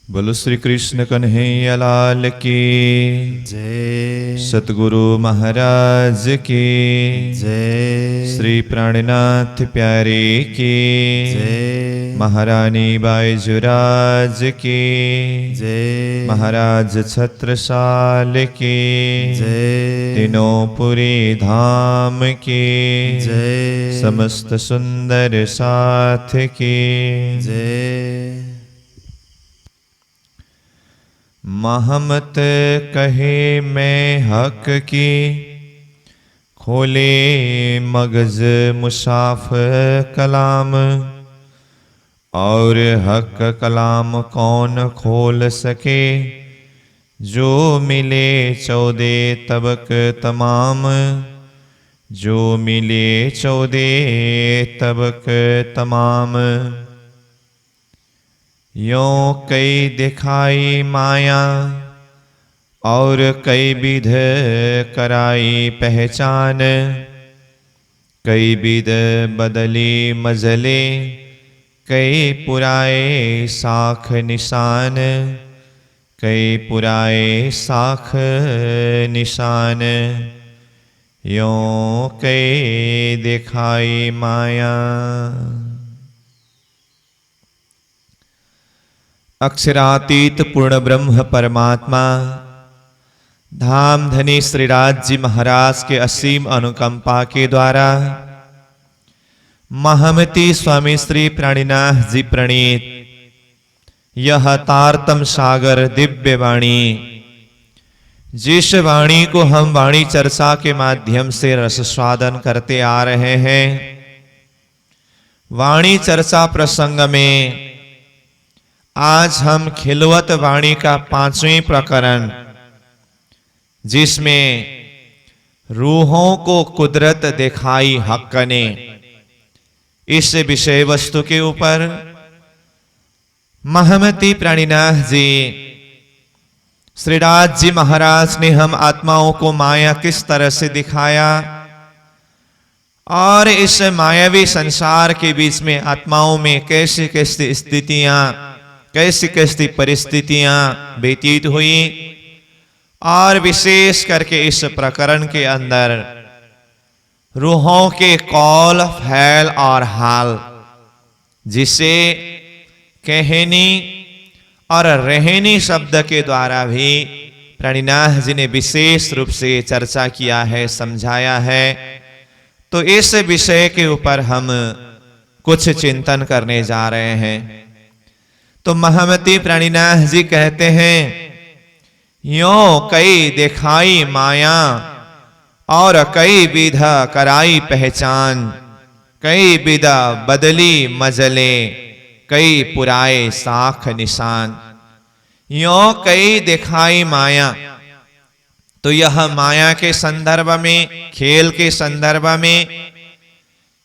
बोलो श्री कृष्ण कन्हैया लाल की जय। सतगुरु महाराज की जय। श्री प्राणनाथ प्यारे की जय। महारानी बाईजुराज की जय। महाराज छत्रसाल की जय। तीनों पुरी धाम की जय। समस्त सुंदर साथ की जय। महमत कहे मैं हक की खोले मगज मुसाफ कलाम और हक कलाम कौन खोल सके जो मिले 14 तबक तमाम जो मिले 14 तबक तमाम यों कई दिखाई माया और कई विध कराई पहचान कई विध बदली मजले कई पुराए साख निशान कई पुराए साख निशान यों कई दिखाई माया। अक्षरातीत पूर्ण ब्रह्म परमात्मा धाम धनी श्रीराज जी महाराज के असीम अनुकंपा के द्वारा महमती स्वामी श्री प्राणीनाथ जी प्रणीत यह तारतम सागर दिव्य वाणी, जिस वाणी को हम वाणी चर्चा के माध्यम से रस स्वादन करते आ रहे हैं, वाणी चर्चा प्रसंग में आज हम खिलवत वाणी का 5वें प्रकरण, जिसमें रूहों को कुदरत दिखाई हक ने, इस विषय वस्तु के ऊपर महमती प्राणीनाथ जी श्रीराज जी महाराज ने हम आत्माओं को माया किस तरह से दिखाया और इस मायावी संसार के बीच में आत्माओं में कैसी कैसी स्थितियां कैसी कैसी परिस्थितियां व्यतीत हुई और विशेष करके इस प्रकरण के अंदर रूहों के कौल फैल और हाल, जिसे कहनी और रहनी शब्द के द्वारा भी प्राणीनाथ जी ने विशेष रूप से चर्चा किया है, समझाया है। तो इस विषय के ऊपर हम कुछ चिंतन करने जा रहे हैं। तो महमती प्राणीनाथ जी कहते हैं, यों कई दिखाई माया और कई विधा कराई पहचान कई विधा बदली मजले कई पुराए साख निशान। यों कई दिखाई माया, तो यह माया के संदर्भ में, खेल के संदर्भ में,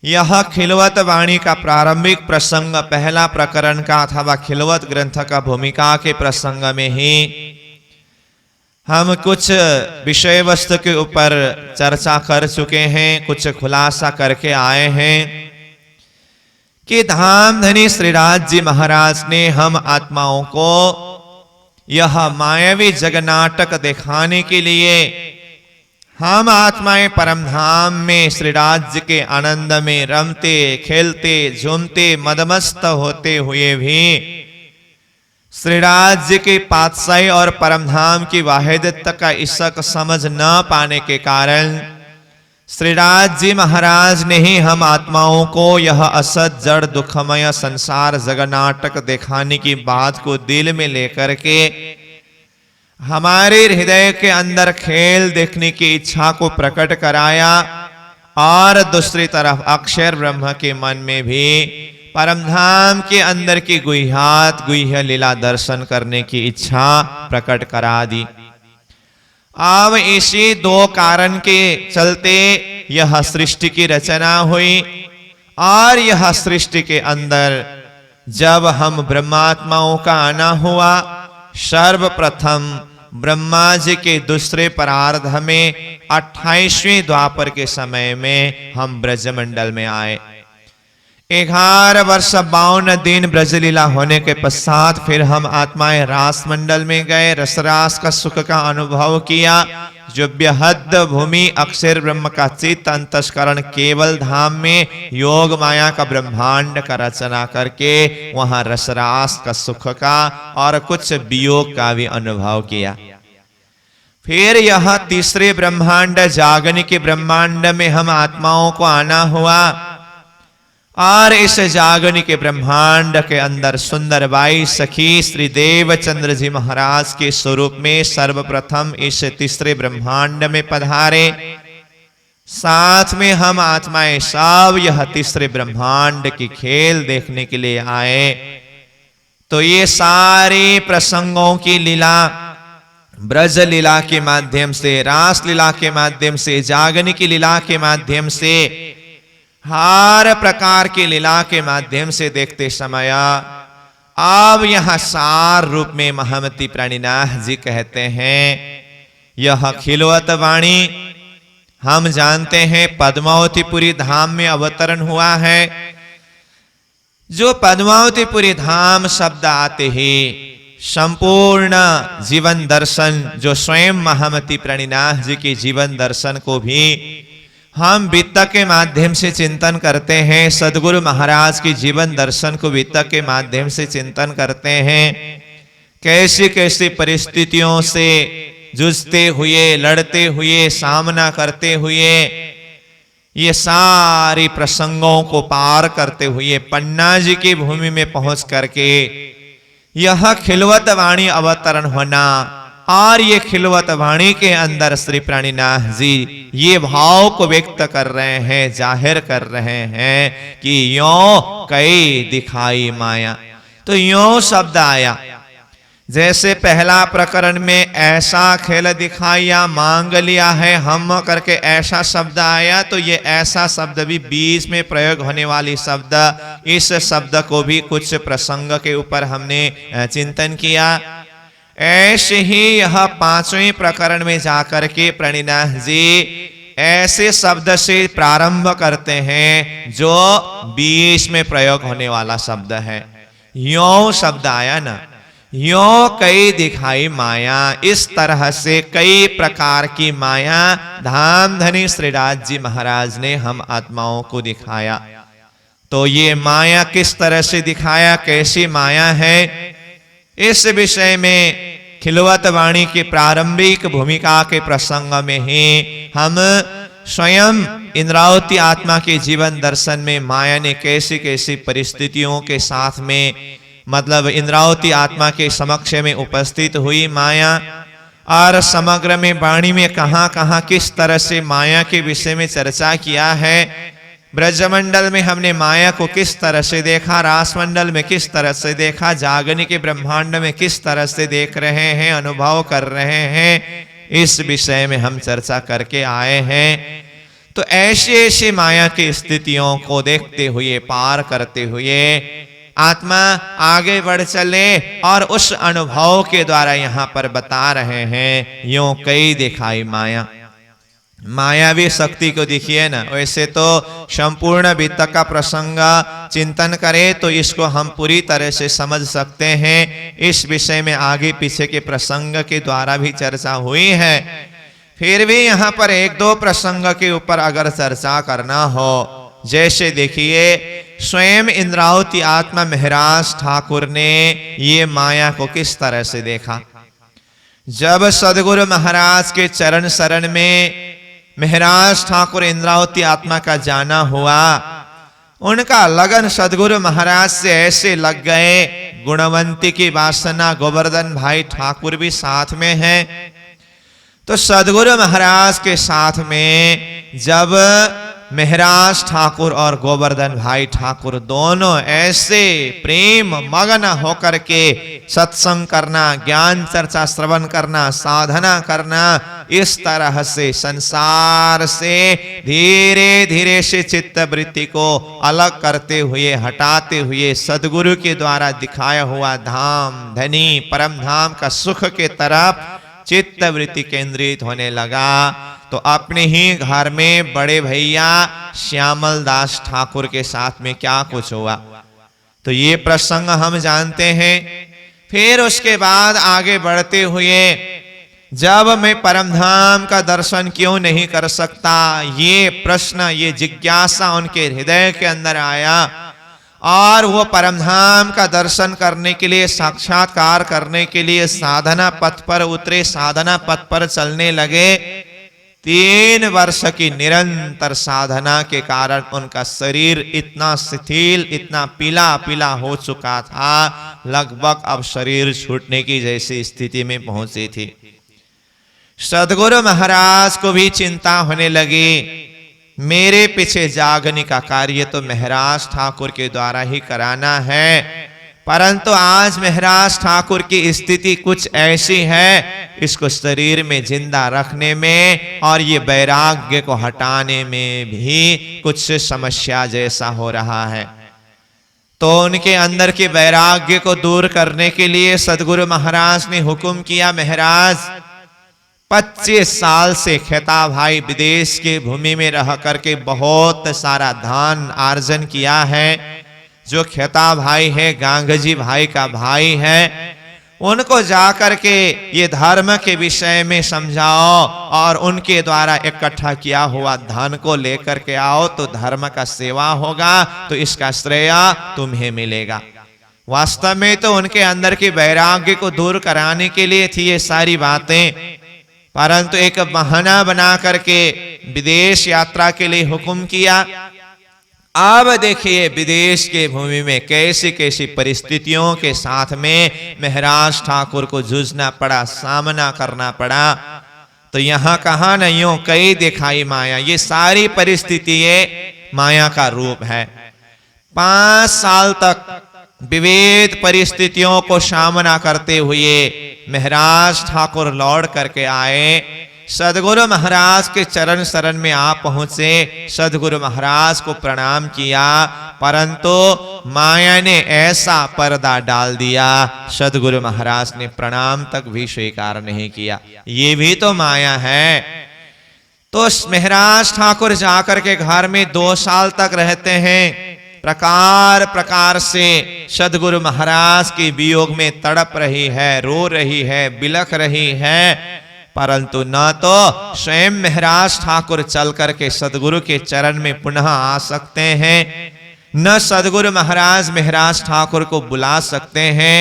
यह खिलवत वाणी का प्रारंभिक प्रसंग पहला प्रकरण का अथवा खिलवत ग्रंथ का भूमिका के प्रसंग में ही हम कुछ विषय वस्तु के ऊपर चर्चा कर चुके हैं, कुछ खुलासा करके आए हैं कि धाम धनी श्रीराज जी महाराज ने हम आत्माओं को यह मायावी जगनाटक दिखाने के लिए हम आत्माएं परम धाम में श्रीराज जी के आनंद में रमते खेलते झूमते मदमस्त होते हुए भी श्रीराज जी के पातशाही और परम धाम की वाहिदत का इसक समझ न पाने के कारण श्रीराज जी महाराज ने ही हम आत्माओं को यह असत जड़ दुखमय संसार जगनाटक दिखाने की बात को दिल में लेकर के हमारे हृदय के अंदर खेल देखने की इच्छा को प्रकट कराया और दूसरी तरफ अक्षर ब्रह्म के मन में भी परमधाम के अंदर की गुह्यात गुह्य लीला दर्शन करने की इच्छा प्रकट करा दी। अब इसी दो कारण के चलते यह सृष्टि की रचना हुई और यह सृष्टि के अंदर जब हम ब्रह्मात्माओं का आना हुआ, सर्वप्रथम ब्रह्मा जी के दूसरे परार्ध में 28वें द्वापर के समय में हम ब्रजमंडल में आए। 11 वर्ष 52 दिन ब्रजलीला होने के पश्चात फिर हम आत्माएं रास मंडल में गए, रसरास का सुख का अनुभव किया। जो बेहद भूमि अक्षर ब्रह्म का चित्त अंतस्करण केवल धाम में योग माया का ब्रह्मांड का रचना करके वहां रसरास का सुख का और कुछ वियोग का भी अनुभव किया। फिर यह तीसरे ब्रह्मांड जागने के ब्रह्मांड में हम आत्माओं को आना हुआ और इस जागनी के ब्रह्मांड के अंदर सुंदर बाई सखी श्री देवचंद्र जी महाराज के स्वरूप में सर्वप्रथम इस तीसरे ब्रह्मांड में पधारे। साथ में हम आत्माएं सब यह तीसरे ब्रह्मांड की खेल देखने के लिए आए। तो ये सारे प्रसंगों की लीला ब्रज लीला के माध्यम से, रास लीला के माध्यम से, जागनी की लीला के माध्यम से, हर प्रकार की लीला के माध्यम से देखते समय अब यहां सार रूप में महामती प्राणीनाथ जी कहते हैं, यह खिलवत वाणी हम जानते हैं पद्मावतीपुरी धाम में अवतरण हुआ है। जो पद्मावतीपुरी धाम शब्द आते ही संपूर्ण जीवन दर्शन, जो स्वयं महामती प्राणीनाथ जी के जीवन दर्शन को भी हम वित्त के माध्यम से चिंतन करते हैं, सदगुरु महाराज की जीवन दर्शन को वित्त के माध्यम से चिंतन करते हैं। कैसी कैसी परिस्थितियों से जूझते हुए, लड़ते हुए, सामना करते हुए, ये सारी प्रसंगों को पार करते हुए पन्ना जी की भूमि में पहुंच करके यह खिलवत वाणी अवतरण होना, और ये खिलवत वाणी के अंदर श्री प्राणीनाथ जी ये भाव को व्यक्त कर रहे हैं, जाहिर कर रहे हैं कि यों कई दिखाई माया। तो यों शब्द आया, जैसे पहला प्रकरण में ऐसा खेल दिखाया, मांग लिया है हम करके ऐसा शब्द आया, तो ये ऐसा शब्द भी बीच में प्रयोग होने वाली शब्द, इस शब्द को भी कुछ प्रसंग के ऊपर हमने चिंतन किया। ऐसे ही यह 5वें प्रकरण में जाकर के प्राणीनाथ जी ऐसे शब्द से प्रारंभ करते हैं जो बीच में प्रयोग होने वाला शब्द है। यों शब्द आया ना, यों कई दिखाई माया, इस तरह से कई प्रकार की माया धाम धनी श्रीराज जी महाराज ने हम आत्माओं को दिखाया। तो ये माया किस तरह से दिखाया, कैसी माया है, इस विषय में खिलवत वाणी की प्रारंभिक भूमिका के प्रसंग में ही हम स्वयं इंद्रावती आत्मा के जीवन दर्शन में माया ने कैसी कैसी परिस्थितियों के साथ में, मतलब इंद्रावती आत्मा के समक्ष में उपस्थित हुई माया, और समग्र में वाणी में कहां कहां किस तरह से माया के विषय में चर्चा किया है। ब्रजमंडल में हमने माया को किस तरह से देखा, रास मंडल में किस तरह से देखा, जागनी के ब्रह्मांड में किस तरह से देख रहे हैं, अनुभव कर रहे हैं, इस विषय में हम चर्चा करके आए हैं। तो ऐसी ऐसी माया की स्थितियों को देखते हुए, पार करते हुए आत्मा आगे बढ़ चले, और उस अनुभव के द्वारा यहाँ पर बता रहे हैं यों कई दिखाई माया। मायावी शक्ति को देखिए ना, वैसे तो संपूर्ण वित्त का प्रसंग चिंतन करें तो इसको हम पूरी तरह से समझ सकते हैं। इस विषय में आगे पीछे के प्रसंग के द्वारा भी चर्चा हुई है। फिर भी यहाँ पर एक दो प्रसंग के ऊपर अगर चर्चा करना हो, जैसे देखिए स्वयं इंद्रावती आत्मा महराज ठाकुर ने ये माया को किस तरह से देखा। जब सदगुरु महाराज के चरण शरण में महराज ठाकुर इंद्रावती आत्मा का जाना हुआ, उनका लगन सदगुरु महाराज से ऐसे लग गए, गुणवंती की वासना गोवर्धन भाई ठाकुर भी साथ में है। तो सदगुरु महाराज के साथ में जब महराज ठाकुर और गोवर्धन भाई ठाकुर दोनों ऐसे प्रेम मग्न होकर के सत्संग करना, ज्ञान चर्चा श्रवण करना, साधना करना, इस तरह से संसार से धीरे धीरे से चित्त वृत्ति को अलग करते हुए, हटाते हुए सदगुरु के द्वारा दिखाया हुआ धाम धनी परम धाम का सुख के तरफ चित्त वृत्ति केंद्रित होने लगा। तो अपने ही घर में बड़े भैया श्यामल दास ठाकुर के साथ में क्या कुछ हुआ, तो ये प्रसंग हम जानते हैं। फिर उसके बाद आगे बढ़ते हुए, जब मैं परमधाम का दर्शन क्यों नहीं कर सकता, ये प्रश्न, ये जिज्ञासा उनके हृदय के अंदर आया और वो परमधाम का दर्शन करने के लिए, साक्षात्कार करने के लिए साधना पथ पर उतरे, साधना पथ पर चलने लगे। 3 वर्ष की निरंतर साधना के कारण उनका शरीर इतना शिथिल, इतना पीला पीला हो चुका था, लगभग अब शरीर छूटने की जैसी स्थिति में पहुंची थी। सदगुरु महाराज को भी चिंता होने लगी, मेरे पीछे जागने का कार्य तो महाराज ठाकुर के द्वारा ही कराना है, परंतु आज महाराज ठाकुर की स्थिति कुछ ऐसी है, इसको शरीर में जिंदा रखने में और ये वैराग्य को हटाने में भी कुछ समस्या जैसा हो रहा है। तो उनके अंदर के वैराग्य को दूर करने के लिए सदगुरु महाराज ने हुक्म किया, महाराज 25 साल से खेता भाई विदेश के भूमि में रह करके बहुत सारा धन अर्जन किया है। जो खेता भाई है, गांगजी भाई का भाई है, उनको जाकर के ये धर्म के विषय में समझाओ और उनके द्वारा इकट्ठा किया हुआ धन को लेकर के आओ, तो धर्म का सेवा होगा, तो इसका श्रेय तुम्हें मिलेगा। वास्तव में तो उनके अंदर के वैराग्य को दूर कराने के लिए थी ये सारी बातें, परंतु एक बहाना बना करके विदेश यात्रा के लिए हुक्म किया। अब देखिए विदेश के भूमि में कैसी कैसी परिस्थितियों के साथ में महाराज ठाकुर को जूझना पड़ा, सामना करना पड़ा। तो यहां कहा नहीं कई दिखाई माया, ये सारी परिस्थितियां माया का रूप है। 5 साल तक विविध परिस्थितियों को सामना करते हुए महाराज ठाकुर लौट करके आए, सदगुरु महाराज के चरण शरण में आ पहुंचे, सदगुरु महाराज को प्रणाम किया, परंतु माया ने ऐसा पर्दा डाल दिया, सदगुरु महाराज ने प्रणाम तक भी स्वीकार नहीं किया। ये भी तो माया है। तो महाराज ठाकुर जाकर के घर में 2 साल तक रहते हैं, प्रकार प्रकार से सदगुरु महाराज के वियोग में तड़प रही है, रो रही है, बिलख रही है, परंतु न तो स्वयं महाराज ठाकुर चल करके सदगुरु के चरण में पुनः आ सकते हैं, न सदगुरु महाराज ठाकुर को बुला सकते हैं।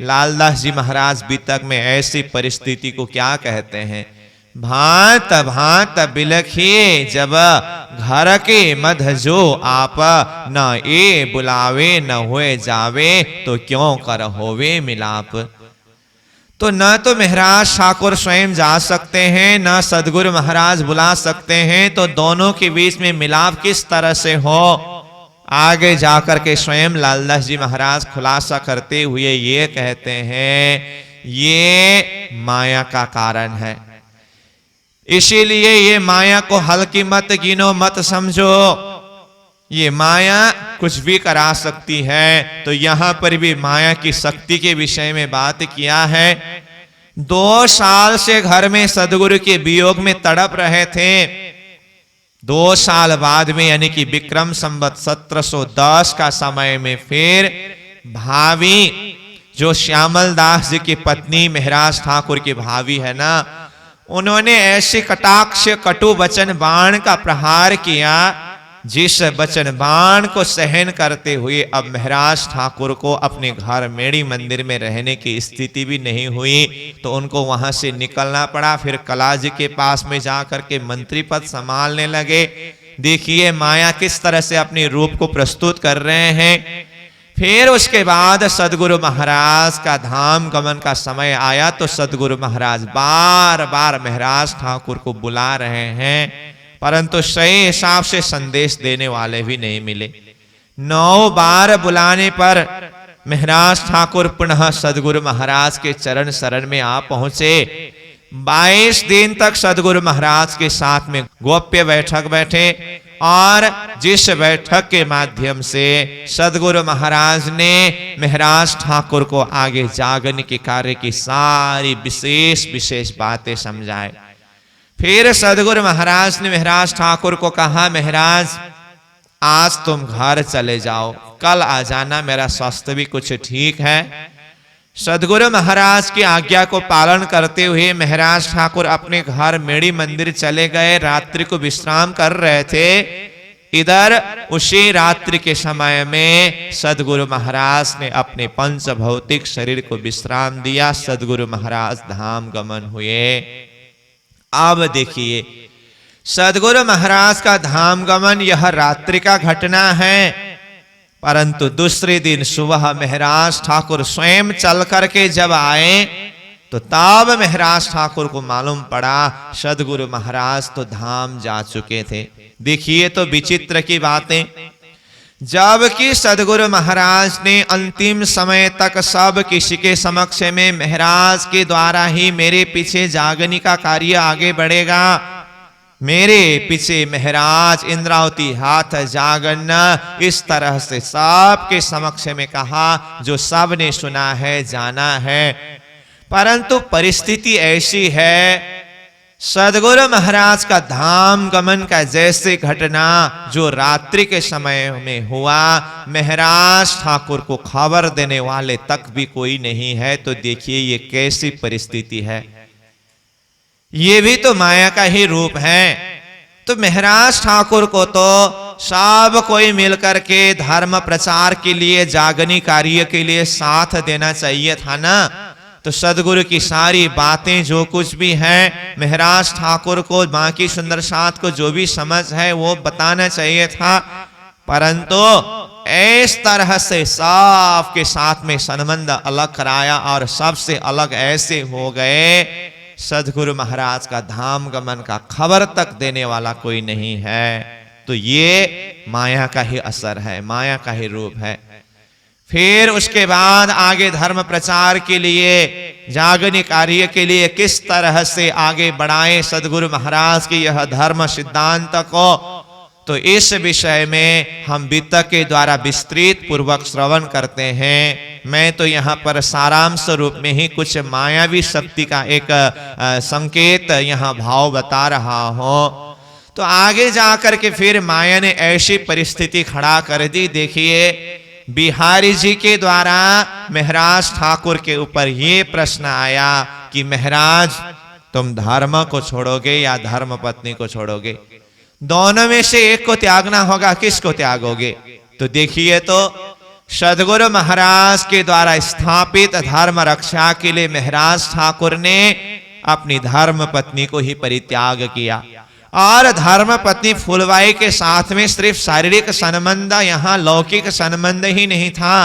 लालदास जी महाराज बीतक में ऐसी परिस्थिति को क्या कहते हैं, भांत भांत बिलखिए जब घर के मध जो आप, न ए बुलावे न हुए जावे, तो क्यों कर होवे मिलाप। तो न तो महाराज ठाकुर स्वयं जा सकते हैं, न सदगुरु महाराज बुला सकते हैं, तो दोनों के बीच में मिलाप किस तरह से हो। आगे जाकर के स्वयं लालदास जी महाराज खुलासा करते हुए ये कहते हैं, ये माया का कारण है, इसीलिए ये माया को हल्की मत गिनो, मत समझो। ये माया कुछ भी करा सकती है। तो यहां पर भी माया की शक्ति के विषय में बात किया है। 2 साल से घर में सदगुरु के वियोग में तड़प रहे थे। 2 साल बाद में यानी कि विक्रम संवत 1710 का समय में फिर भावी जो श्यामल दास जी की पत्नी महाराज ठाकुर की भावी है ना, उन्होंने ऐसे कटाक्ष कटु वचन बाण का प्रहार किया, जिस वचन बाण को सहन करते हुए अब महाराज ठाकुर को अपने घर मेड़ी मंदिर में रहने की स्थिति भी नहीं हुई, तो उनको वहां से निकलना पड़ा। फिर कला जी के पास में जाकर के मंत्री पद संभालने लगे। देखिए माया किस तरह से अपने रूप को प्रस्तुत कर रहे हैं। फिर उसके बाद सदगुरु महाराज का धाम गमन का समय आया, तो सदगुरु महाराज बार बार महाराज ठाकुर को बुला रहे हैं, परंतु सही हिसाब से संदेश देने वाले भी नहीं मिले। 9 बार बुलाने पर महाराज ठाकुर पुनः सदगुरु महाराज के चरण शरण में आ पहुंचे। 22 दिन तक सदगुरु महाराज के साथ में गोप्य बैठक बैठे, और जिस बैठक के माध्यम से सदगुरु महाराज ने महाराज ठाकुर को आगे जागने के कार्य की सारी विशेष विशेष बातें समझाए। फिर सदगुरु महाराज ने महाराज ठाकुर को कहा, महाराज आज तुम घर चले जाओ, कल आ जाना, मेरा स्वास्थ्य भी कुछ ठीक है। सदगुरु महाराज की आज्ञा को पालन करते हुए महाराज ठाकुर अपने घर मेड़ी मंदिर चले गए। रात्रि को विश्राम कर रहे थे। इधर उसी रात्रि के समय में सदगुरु महाराज ने अपने पंच भौतिक शरीर को विश्राम दिया। सदगुरु महाराज धाम गमन हुए। अब देखिए, सदगुरु महाराज का धाम गमन यह रात्रि का घटना है, परंतु दूसरे दिन सुबह महाराज ठाकुर स्वयं चल करके जब आए तो तब महाराज ठाकुर को मालूम पड़ा सदगुरु महाराज तो धाम जा चुके थे। देखिए तो विचित्र की बातें, जबकि सदगुरु महाराज ने अंतिम समय तक सब किसी के समक्ष में महाराज के द्वारा ही मेरे पीछे जागने का कार्य आगे बढ़ेगा, मेरे पीछे महाराज इंद्रावती हाथ जागना, इस तरह से सबके समक्ष में कहा, जो सब ने सुना है जाना है। परंतु परिस्थिति ऐसी है, सदगुरु महाराज का धाम गमन का जैसे घटना जो रात्रि के समय में हुआ, महाराज ठाकुर को खबर देने वाले तक भी कोई नहीं है। तो देखिए ये कैसी परिस्थिति है, ये भी तो माया का ही रूप है। तो महाराज ठाकुर को तो सब कोई मिलकर के धर्म प्रचार के लिए, जागनी कार्य के लिए साथ देना चाहिए था ना। तो सदगुरु की सारी बातें जो कुछ भी हैं, महाराज ठाकुर को, बाकी सुंदर साथ को जो भी समझ है वो बताना चाहिए था। परंतु इस तरह से सब के साथ में संबंध अलग कराया और सबसे अलग ऐसे हो गए, सदगुरु महाराज का धाम गमन का खबर तक देने वाला कोई नहीं है। तो ये माया का ही असर है, माया का ही रूप है। फिर उसके बाद आगे धर्म प्रचार के लिए, जागने कार्य के लिए किस तरह से आगे बढ़ाए सदगुरु महाराज की यह धर्म सिद्धांत को, तो इस विषय में हम वितक के द्वारा विस्तृत पूर्वक श्रवण करते हैं। मैं तो यहाँ पर सारांश रूप में ही कुछ मायावी शक्ति का एक संकेत यहाँ भाव बता रहा हूं। तो आगे जाकर के फिर माया ने ऐसी परिस्थिति खड़ा कर दी। देखिए, बिहारी जी के द्वारा महाराज ठाकुर के ऊपर ये प्रश्न आया कि महाराज तुम धर्म को छोड़ोगे या धर्म पत्नी को छोड़ोगे, दोनों में से एक को त्यागना होगा, किसको त्यागोगे? तो देखिए तो सदगुरु महाराज के द्वारा स्थापित धर्म रक्षा के लिए महाराज ठाकुर ने अपनी धर्म पत्नी को ही परित्याग किया। और धर्म पत्नी फुलवाई के साथ में सिर्फ शारीरिक संबंध, यहाँ लौकिक संबंध ही नहीं था,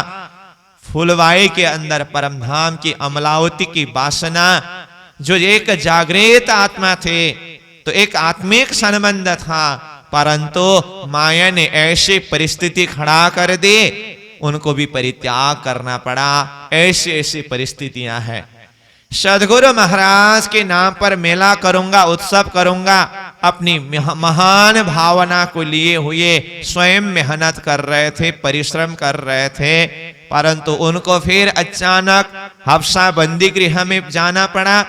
फुलवाई के अंदर परमधाम की अमलावती की वासना, जो एक जागृत आत्मा थे, तो एक आत्मिक संबंध था। परंतु माया ने ऐसी परिस्थिति खड़ा कर दी, उनको भी परित्याग करना पड़ा। ऐसी ऐसी परिस्थितियां हैं। सदगुरु महाराज के नाम पर मेला करूंगा, उत्सव करूंगा, अपनी महान भावना को लिए हुए स्वयं मेहनत कर रहे थे, परिश्रम कर रहे थे, परंतु उनको फिर अचानक हफ्सा बंदी गृह में जाना पड़ा।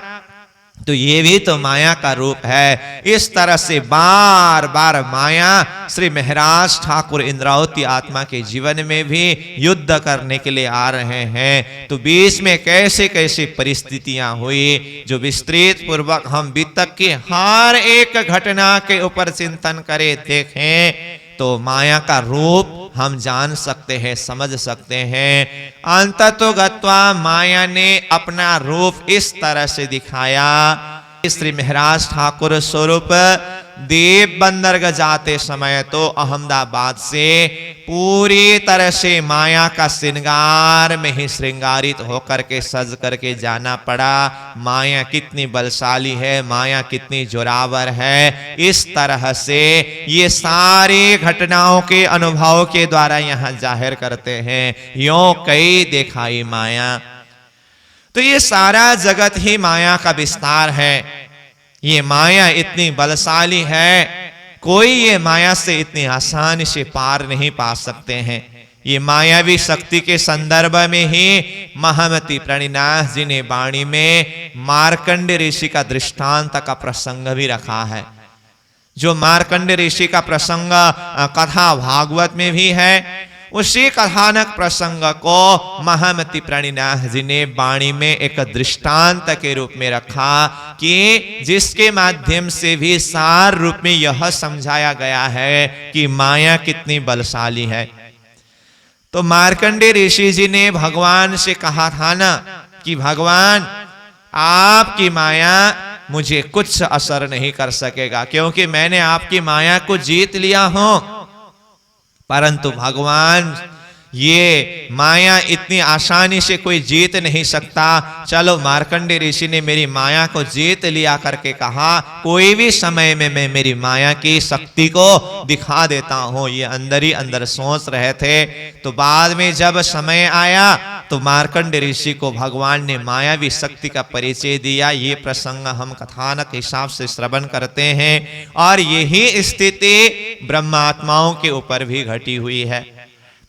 तो ये भी तो माया का रूप है। इस तरह से बार बार माया श्री महाराज ठाकुर इंद्रावती आत्मा के जीवन में भी युद्ध करने के लिए आ रहे हैं। तो बीच में कैसे कैसे परिस्थितियां हुई, जो विस्तृत पूर्वक हम वितक की हर एक घटना के ऊपर चिंतन करें, देखें, तो माया का रूप हम जान सकते हैं, समझ सकते हैं। अंततोगत्वा माया ने अपना रूप इस तरह से दिखाया। श्री महाराज ठाकुर स्वरूप देव बंदरगाह जाते समय तो अहमदाबाद से पूरी तरह से माया का श्रृंगार में ही श्रृंगारित होकर के सज करके जाना पड़ा। माया कितनी बलशाली है, माया कितनी जोरावर है, इस तरह से ये सारी घटनाओं के अनुभव के द्वारा यहाँ जाहिर करते हैं। यों कई दिखाई माया। तो ये सारा जगत ही माया का विस्तार है। ये माया इतनी बलशाली है, कोई ये माया से इतनी आसानी से पार नहीं पा सकते हैं। ये मायावी शक्ति के संदर्भ में ही महामती प्रणिनाथ जी ने वाणी में मार्कंड ऋषि का दृष्टांत का प्रसंग भी रखा है। जो मार्कंड ऋषि का प्रसंग कथा भागवत में भी है, उसी कथानक प्रसंग को महामती प्रणिनाथ जी ने वाणी में एक दृष्टांत के रूप में रखा कि जिसके माध्यम से भी सार रूप में यह समझाया गया है कि माया कितनी बलशाली है। तो मार्कंडेय ऋषि जी ने भगवान से कहा था ना कि भगवान, आपकी माया मुझे कुछ असर नहीं कर सकेगा, क्योंकि मैंने आपकी माया को जीत लिया हूं। परंतु भगवान, ये माया इतनी आसानी से कोई जीत नहीं सकता। चलो, मार्कंडेय ऋषि ने मेरी माया को जीत लिया करके कहा, कोई भी समय में मैं मेरी माया की शक्ति को दिखा देता हूं। ये अंदर ही अंदर सोच रहे थे। तो बाद में जब समय आया तो मार्कंडेय ऋषि को भगवान ने मायावी शक्ति का परिचय दिया। ये प्रसंग हम कथानक हिसाब से श्रवण करते हैं, और यही स्थिति ब्रह्मात्माओं के ऊपर भी घटी हुई है।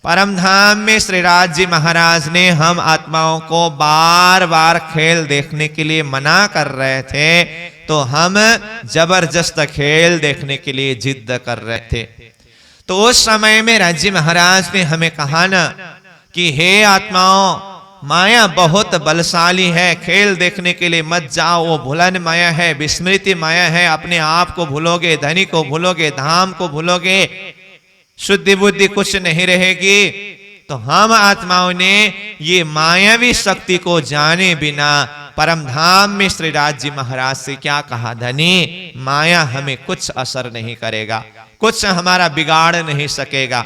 परम धाम में श्रीराज जी महाराज ने हम आत्माओं को बार बार खेल देखने के लिए मना कर रहे थे, तो हम जबरदस्त खेल देखने के लिए जिद कर रहे थे। तो उस समय में राज जी महाराज ने हमें कहा ना कि हे आत्माओं, माया बहुत बलशाली है, खेल देखने के लिए मत जाओ। वो भुलन माया है, विस्मृति माया है। अपने आप को भूलोगे, धनी को भूलोगे, धाम को भूलोगे, शुद्धि बुद्धि कुछ नहीं रहेगी। तो हम आत्माओं ने ये मायावी शक्ति को जाने बिना परम धाम में श्रीराज जी महाराज से क्या कहा, धनी, माया हमें कुछ असर नहीं करेगा, कुछ हमारा बिगाड़ नहीं सकेगा।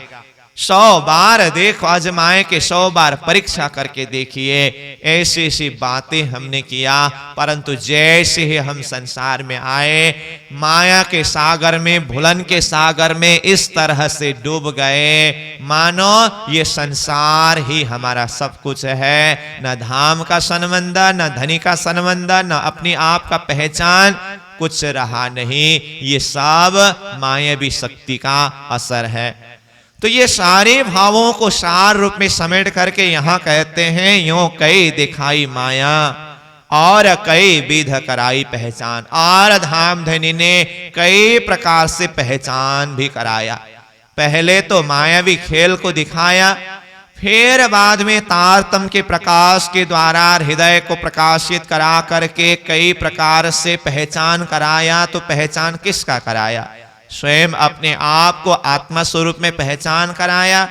100 बार देखो, आजमाए के 100 बार परीक्षा करके देखिए। ऐसी ऐसी बातें हमने किया, परंतु जैसे ही हम संसार में आए, माया के सागर में, भुलन के सागर में इस तरह से डूब गए मानो ये संसार ही हमारा सब कुछ है। न धाम का संबंध, न धनी का संबंध, न अपनी आप का पहचान, कुछ रहा नहीं। ये सब मायावी शक्ति का असर है। तो ये सारे भावों को सार रूप में समेट करके यहां कहते हैं, यूं कई दिखाई माया और कई विध कराई पहचान। और धाम धनी ने कई प्रकार से पहचान भी कराया। पहले तो मायावी खेल को दिखाया, फिर बाद में तारतम के प्रकाश के द्वारा हृदय को प्रकाशित करा करके कई प्रकार से पहचान कराया। तो पहचान किसका कराया? स्वयं अपने आप को आत्मा स्वरूप में पहचान कराया,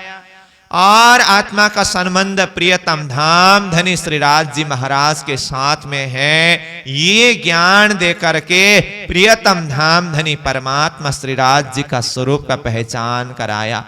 और आत्मा का संबंध प्रियतम धाम धनी श्रीराज जी महाराज के साथ में है। ये ज्ञान दे करके प्रियतम धाम धनी परमात्मा श्रीराज जी का स्वरूप का पहचान कराया,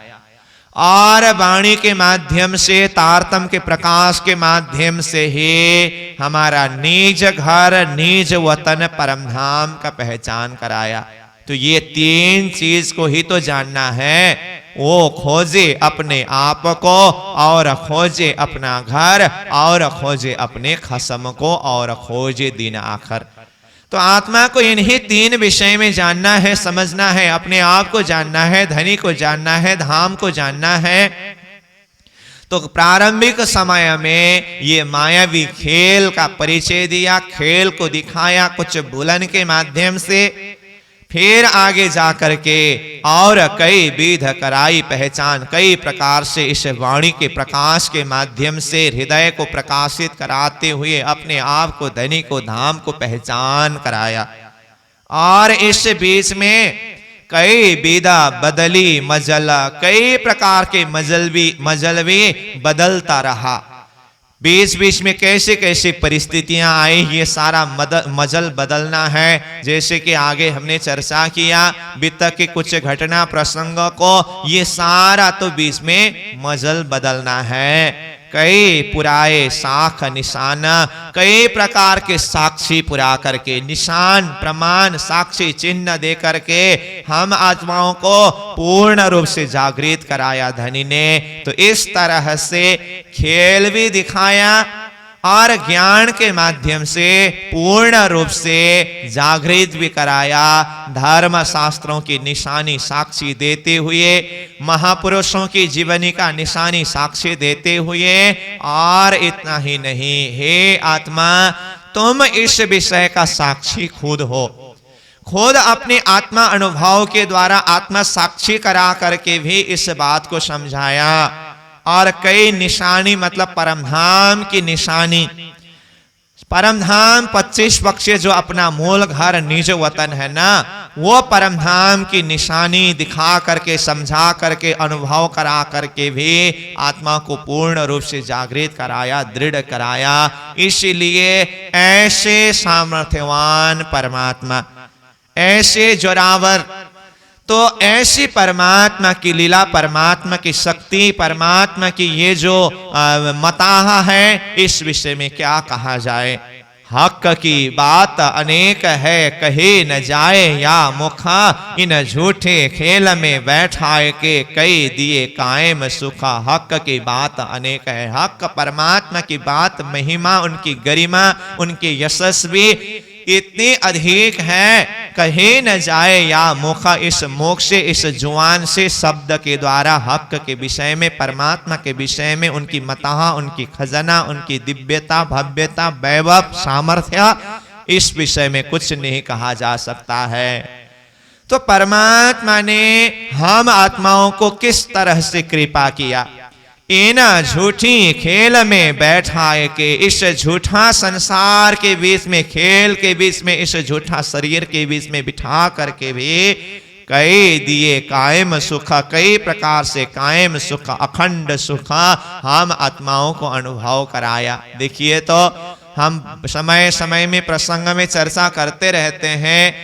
और वाणी के माध्यम से, तारतम के प्रकाश के माध्यम से ही हमारा निज घर, निज वतन परम धाम का पहचान कराया। तो ये 3 चीज को ही तो जानना है। वो खोजे अपने आप को, और खोजे अपना घर, और खोजे अपने खसम को, और खोजे दिन आखिर। तो आत्मा को इन्हीं 3 विषय में जानना है, समझना है। अपने आप को जानना है, धनी को जानना है, धाम को जानना है। तो प्रारंभिक समय में ये मायावी खेल का परिचय दिया, खेल को दिखाया कुछ भुलन के माध्यम से। फिर आगे जाकर के और कई विध कराई पहचान, कई प्रकार से इस वाणी के प्रकाश के माध्यम से हृदय को प्रकाशित कराते हुए अपने आप को, धनी को, धाम को पहचान कराया। और इस बीच में कई विधा बदली मजला, कई प्रकार के मजलवी बदलता रहा। बीच बीच में कैसे कैसे परिस्थितियां आई, ये सारा मजल बदलना है। जैसे कि आगे हमने चर्चा किया बीत के कुछ घटना प्रसंग को, ये सारा तो बीच में मजल बदलना है। कई पुराए साख निशान, कई प्रकार के साक्षी पुरा करके, निशान प्रमाण साक्षी चिन्ह दे करके हम आत्माओं को पूर्ण रूप से जागृत कराया धनी ने। तो इस तरह से खेल भी दिखाया, और ज्ञान के माध्यम से पूर्ण रूप से जागृत भी कराया। धर्म शास्त्रों की निशानी साक्षी देते हुए, महापुरुषों की जीवनी का निशानी साक्षी देते हुए, और इतना ही नहीं, हे आत्मा तुम इस विषय का साक्षी खुद हो। खुद अपने आत्मा अनुभव के द्वारा आत्मा साक्षी करा करके भी इस बात को समझाया। और कई निशानी मतलब परमधाम की निशानी, परमधाम 25 पक्षी जो अपना मूल घर निज वतन है ना, वो परमधाम की निशानी दिखा करके, समझा करके, अनुभव करा करके भी आत्मा को पूर्ण रूप से जागृत कराया, दृढ़ कराया। इसीलिए ऐसे सामर्थ्यवान परमात्मा, ऐसे जोरावर, तो ऐसी परमात्मा की लीला, परमात्मा की शक्ति, परमात्मा की ये जो मताहा है, इस विषय में क्या कहा जाए। हक की बात अनेक है, कहे न जाए या मुखा, इन झूठे खेल में बैठाए के कई दिए कायम सुखा। हक की बात अनेक है, हक परमात्मा की बात, महिमा, उनकी गरिमा, उनकी यशस्वी इतनी अधिक है, कहे न जाए या मुखा, इस मुख से, इस जुबान से, शब्द के द्वारा हक के विषय में, परमात्मा के विषय में, उनकी मताहा, उनकी खजाना, उनकी दिव्यता, भव्यता, वैभव, सामर्थ्य, इस विषय में कुछ नहीं कहा जा सकता है। तो परमात्मा ने हम आत्माओं को किस तरह से कृपा किया। इन झूठी खेल में बैठाए के, इस झूठा संसार के बीच में, खेल के बीच में, इस झूठा शरीर के बीच में बिठा करके भी कई दिए कायम सुख, कई प्रकार से कायम सुख, अखंड सुख हम आत्माओं को अनुभव कराया। देखिए तो हम समय समय में प्रसंग में चर्चा करते रहते हैं,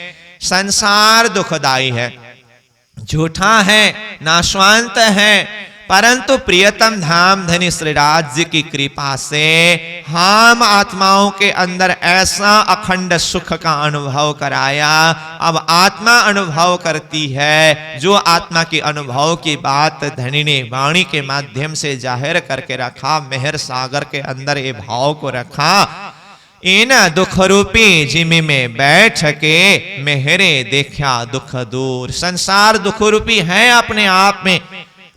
संसार दुखदाई है, झूठा है, नाशवांत है, परंतु प्रियतम धाम धनी श्री राज्य की कृपा से हम आत्माओं के अंदर ऐसा अखंड सुख का अनुभव कराया। अब आत्मा अनुभव करती है, जो आत्मा की अनुभव की बात धनी ने वाणी के माध्यम से जाहिर करके रखा, मेहर सागर के अंदर ये भाव को रखा। इन दुख रूपी जिमी में बैठ के मेहरे देखा दुख दूर। संसार दुख रूपी है अपने आप में,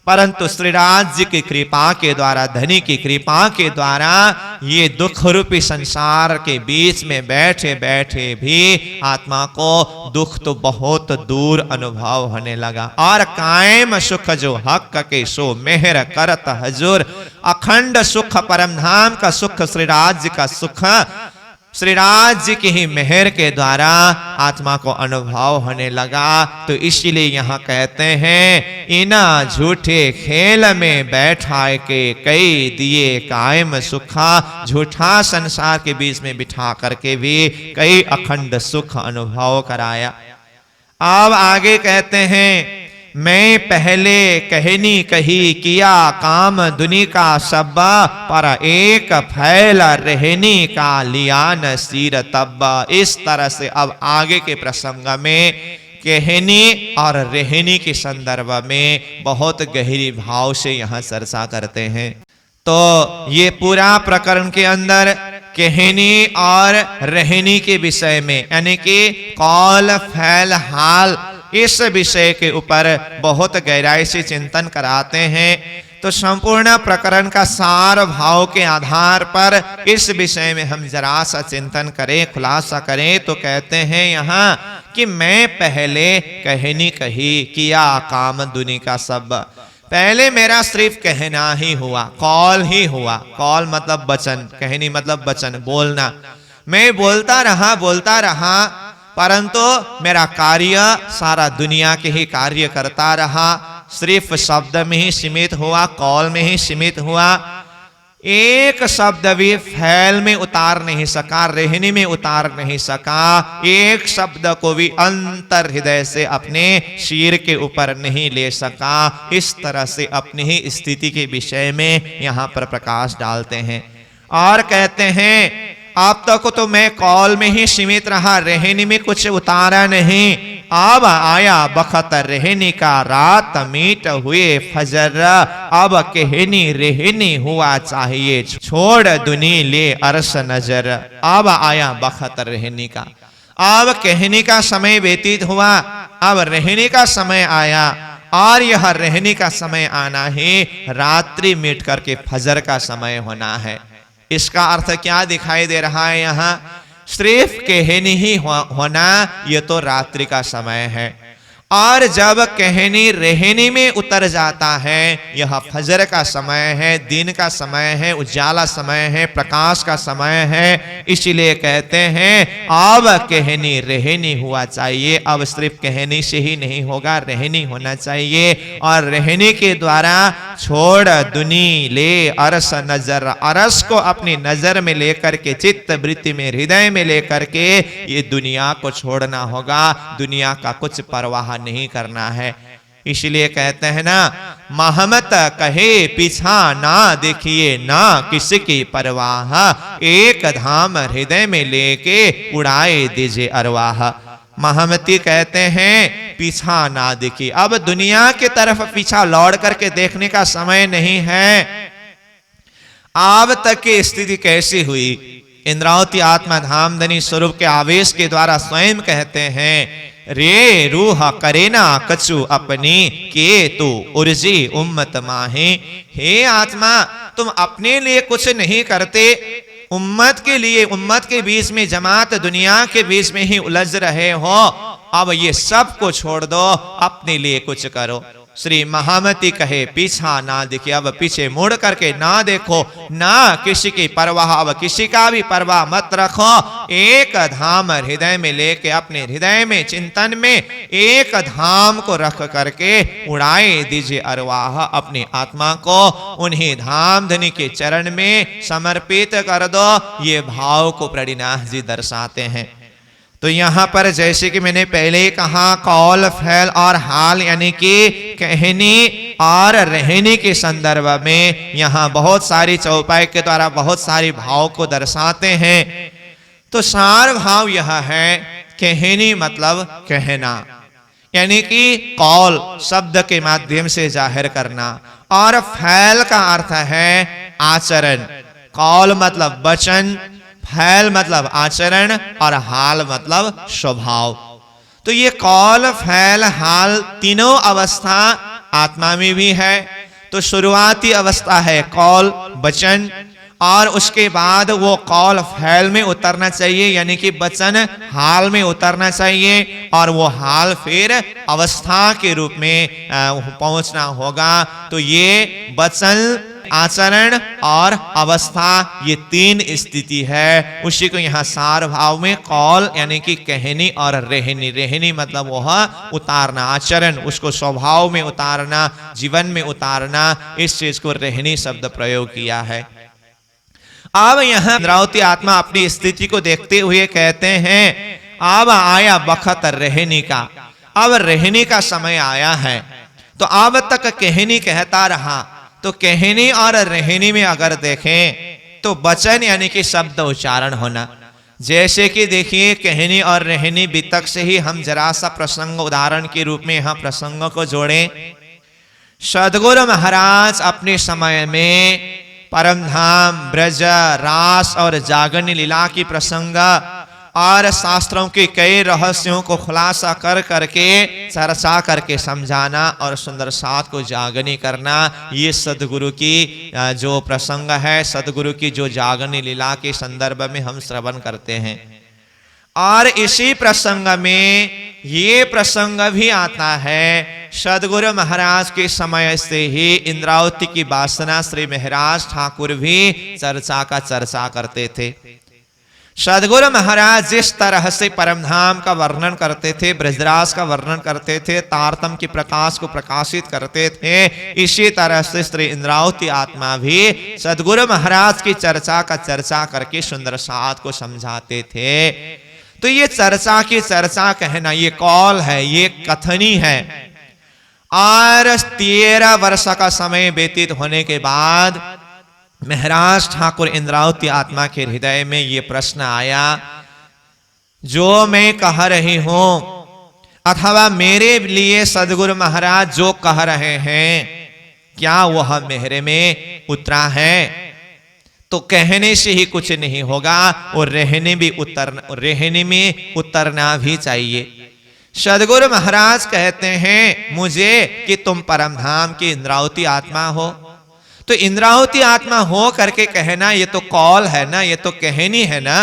परंतु श्री राज्य की कृपा के द्वारा, धनी की कृपा के द्वारा ये दुख रूपी संसार के बीच में बैठे बैठे भी आत्मा को दुख तो बहुत दूर अनुभव होने लगा। और कायम सुख जो हक के सो मेहर करत हजूर, अखंड सुख, परमधाम का सुख, श्री राज्य का सुख, श्री राज्य की ही मेहर के द्वारा आत्मा को अनुभव होने लगा। तो इसीलिए यहाँ कहते हैं, इना झूठे खेल में बैठाए के कई दिए कायम सुखा, झूठा संसार के बीच में बिठा करके भी कई अखंड सुख अनुभव कराया। अब आगे कहते हैं, मैं पहले कहनी कही किया काम दुनी का सब्बा, पर एक फैल रहनी का लिया न सिर तब्बा। इस तरह से अब आगे के प्रसंग में कहनी और रहनी के संदर्भ में बहुत गहरी भाव से यहाँ चर्चा करते हैं। तो ये पूरा प्रकरण के अंदर कहनी और रहनी के विषय में, यानी कि कौल फैल हाल, इस विषय के ऊपर बहुत गहराई से चिंतन कराते हैं। तो संपूर्ण प्रकरण का सार भाव के आधार पर इस विषय में हम जरा सा चिंतन करें, खुलासा करें, तो कहते हैं यहाँ कि मैं पहले कहनी कही किया काम दुनी का सब। पहले मेरा सिर्फ कहना ही हुआ, कॉल ही हुआ। कॉल मतलब वचन, कहनी मतलब वचन, बोलना। मैं बोलता रहा, परंतु मेरा कार्य सारा दुनिया के ही कार्य करता रहा, सिर्फ शब्द में ही सीमित हुआ, कॉल में ही सीमित हुआ। एक शब्द भी फैल में उतार नहीं सका, रहनी में उतार नहीं सका, एक शब्द को भी अंतर हृदय से अपने शीर के ऊपर नहीं ले सका। इस तरह से अपनी ही स्थिति के विषय में यहाँ पर प्रकाश डालते हैं और कहते हैं, अब तक तो मैं कॉल में ही सीमित रहा, रहनी में कुछ उतारा नहीं, अब आया बखत रहने का, रात मीट हुए फजर, अब कहनी रहनी हुआ चाहिए, छोड़ दुनी ले अरस नजर। अब आया बखत रहने का, अब कहने का समय व्यतीत हुआ, अब रहने का समय आया, और यह रहने का समय आना है रात्रि मिट करके फजर का समय होना है। इसका अर्थ क्या दिखाई दे रहा है? यहाँ सिर्फ कहनी ही होना, यह तो रात्रि का समय है, और जब कहनी रहनी में उतर जाता है, यह फजर का समय है, दिन का समय है, उजाला समय है, प्रकाश का समय है। इसलिए कहते हैं अब कहनी रहनी हुआ चाहिए। अब सिर्फ कहनी से ही नहीं होगा, रहनी होना चाहिए, और रहने के द्वारा छोड़ दुनी ले अरस नजर, अरस को अपनी नजर में लेकर के, चित्त वृत्ति में, हृदय में लेकर के ये दुनिया को छोड़ना होगा, दुनिया का कुछ परवाह नहीं करना है। इसलिए कहते हैं ना, महमत कहे पीछा ना देखिए, ना किसकी परवाह, एक धाम हृदय में लेके उड़ाए दीजिए अरवाह। महमती कहते हैं पीछा ना देखिए, अब दुनिया की तरफ पीछा लौट करके देखने का समय नहीं है। अब तक की स्थिति कैसी हुई? इंद्रावती आत्मा धामधनी स्वरूप के आवेश के द्वारा स्वयं कहते हैं, रे रूह करेना कछु अपनी, के तू उर्जी उम्मत माहे। हे आत्मा, तुम अपने लिए कुछ नहीं करते, उम्मत के लिए, उम्मत के बीच में, जमात दुनिया के बीच में ही उलझ रहे हो। अब ये सब को छोड़ दो, अपने लिए कुछ करो। श्री महामती कहे पीछा ना देखिए, अब पीछे मुड़ करके ना देखो, ना किसी की परवाह, अब किसी का भी परवाह मत रखो। एक धाम हृदय में लेके, अपने हृदय में, चिंतन में एक धाम को रख करके उड़ाए दीजिए अरवाह। अपनी आत्मा को उन्हीं धाम धनी के चरण में समर्पित कर दो। ये भाव को प्रणिनाथ जी दर्शाते हैं। तो यहां पर जैसे कि मैंने पहले कहा, कौल, फैल और हाल यानी कि कहनी और रहने के संदर्भ में यहां बहुत सारी चौपाई के द्वारा बहुत सारी भाव को दर्शाते हैं। तो सार भाव यह है, कहनी मतलब कहना, यानी कि कौल शब्द के माध्यम से जाहिर करना, और फैल का अर्थ है आचरण। कौल मतलब वचन, फैल मतलब आचरण, और हाल मतलब स्वभाव। तो ये कौल, फैल, हाल तीनों अवस्था आत्मा में भी है। तो शुरुआती अवस्था है कौल, वचन, और उसके बाद वो कौल फैल में उतरना चाहिए, यानी कि वचन हाल में उतरना चाहिए, और वो हाल फिर अवस्था के रूप में पहुंचना होगा। तो ये वचन, आचरण और अवस्था, ये तीन स्थिति है। उसी को यहाँ सार भाव में कौल यानी कि कहनी और रहनी, रहनी मतलब वह उतारना, आचरण उसको स्वभाव में उतारना, जीवन में उतारना, इस चीज को रहनी शब्द प्रयोग किया है। अब यहाँ इंद्रावती आत्मा अपनी स्थिति को देखते हुए कहते हैं, अब आया बखत रहने का, अब रहने का समय आया है। तो अब तक कहनी कहता रहा, तो कहनी और रहनी में अगर देखें तो वचन यानी कि शब्द उच्चारण होना। जैसे कि देखिए कहनी और रहनी वितक से ही हम जरा सा प्रसंग उदाहरण के रूप में यहाँ प्रसंगों को जोड़ें। सदगुरु महाराज अपने समय में परमधाम, ब्रज, रास और जागरण लीला की प्रसंग और शास्त्रों के कई रहस्यों को खुलासा कर करके, चर्चा करके समझाना और सुंदर साथ को जागनी करना, ये सदगुरु की जो प्रसंग है, सदगुरु की जो जागनी लीला के संदर्भ में हम श्रवण करते हैं। और इसी प्रसंग में ये प्रसंग भी आता है, सदगुरु महाराज के समय से ही इंद्रावती की वासना श्री महाराज ठाकुर भी चर्चा करते थे। सदगुरु महाराज जिस तरह से परमधाम का वर्णन करते थे, ब्रजराज का वर्णन करते थे, तारतम के प्रकाश को प्रकाशित करते थे, इसी तरह से श्री इंद्रावती आत्मा भी सदगुरु महाराज की चर्चा करके सुंदर साथ को समझाते थे। तो ये चर्चा की चर्चा कहना, ये कौल है, ये कथनी है। और 13 वर्ष का समय व्यतीत होने के बाद महाराज ठाकुर इंद्रावती आत्मा के हृदय में ये प्रश्न आया, जो मैं कह रही हूं अथवा मेरे लिए सदगुरु महाराज जो कह रहे हैं क्या वह मेरे में उतरा है? तो कहने से ही कुछ नहीं होगा, और रहने में उतरना भी चाहिए। सदगुरु महाराज कहते हैं मुझे कि तुम परम धाम की इंद्रावती आत्मा हो। तो इंद्रावती आत्मा हो करके कहना ये तो कौल है ना, ये तो कहनी है ना।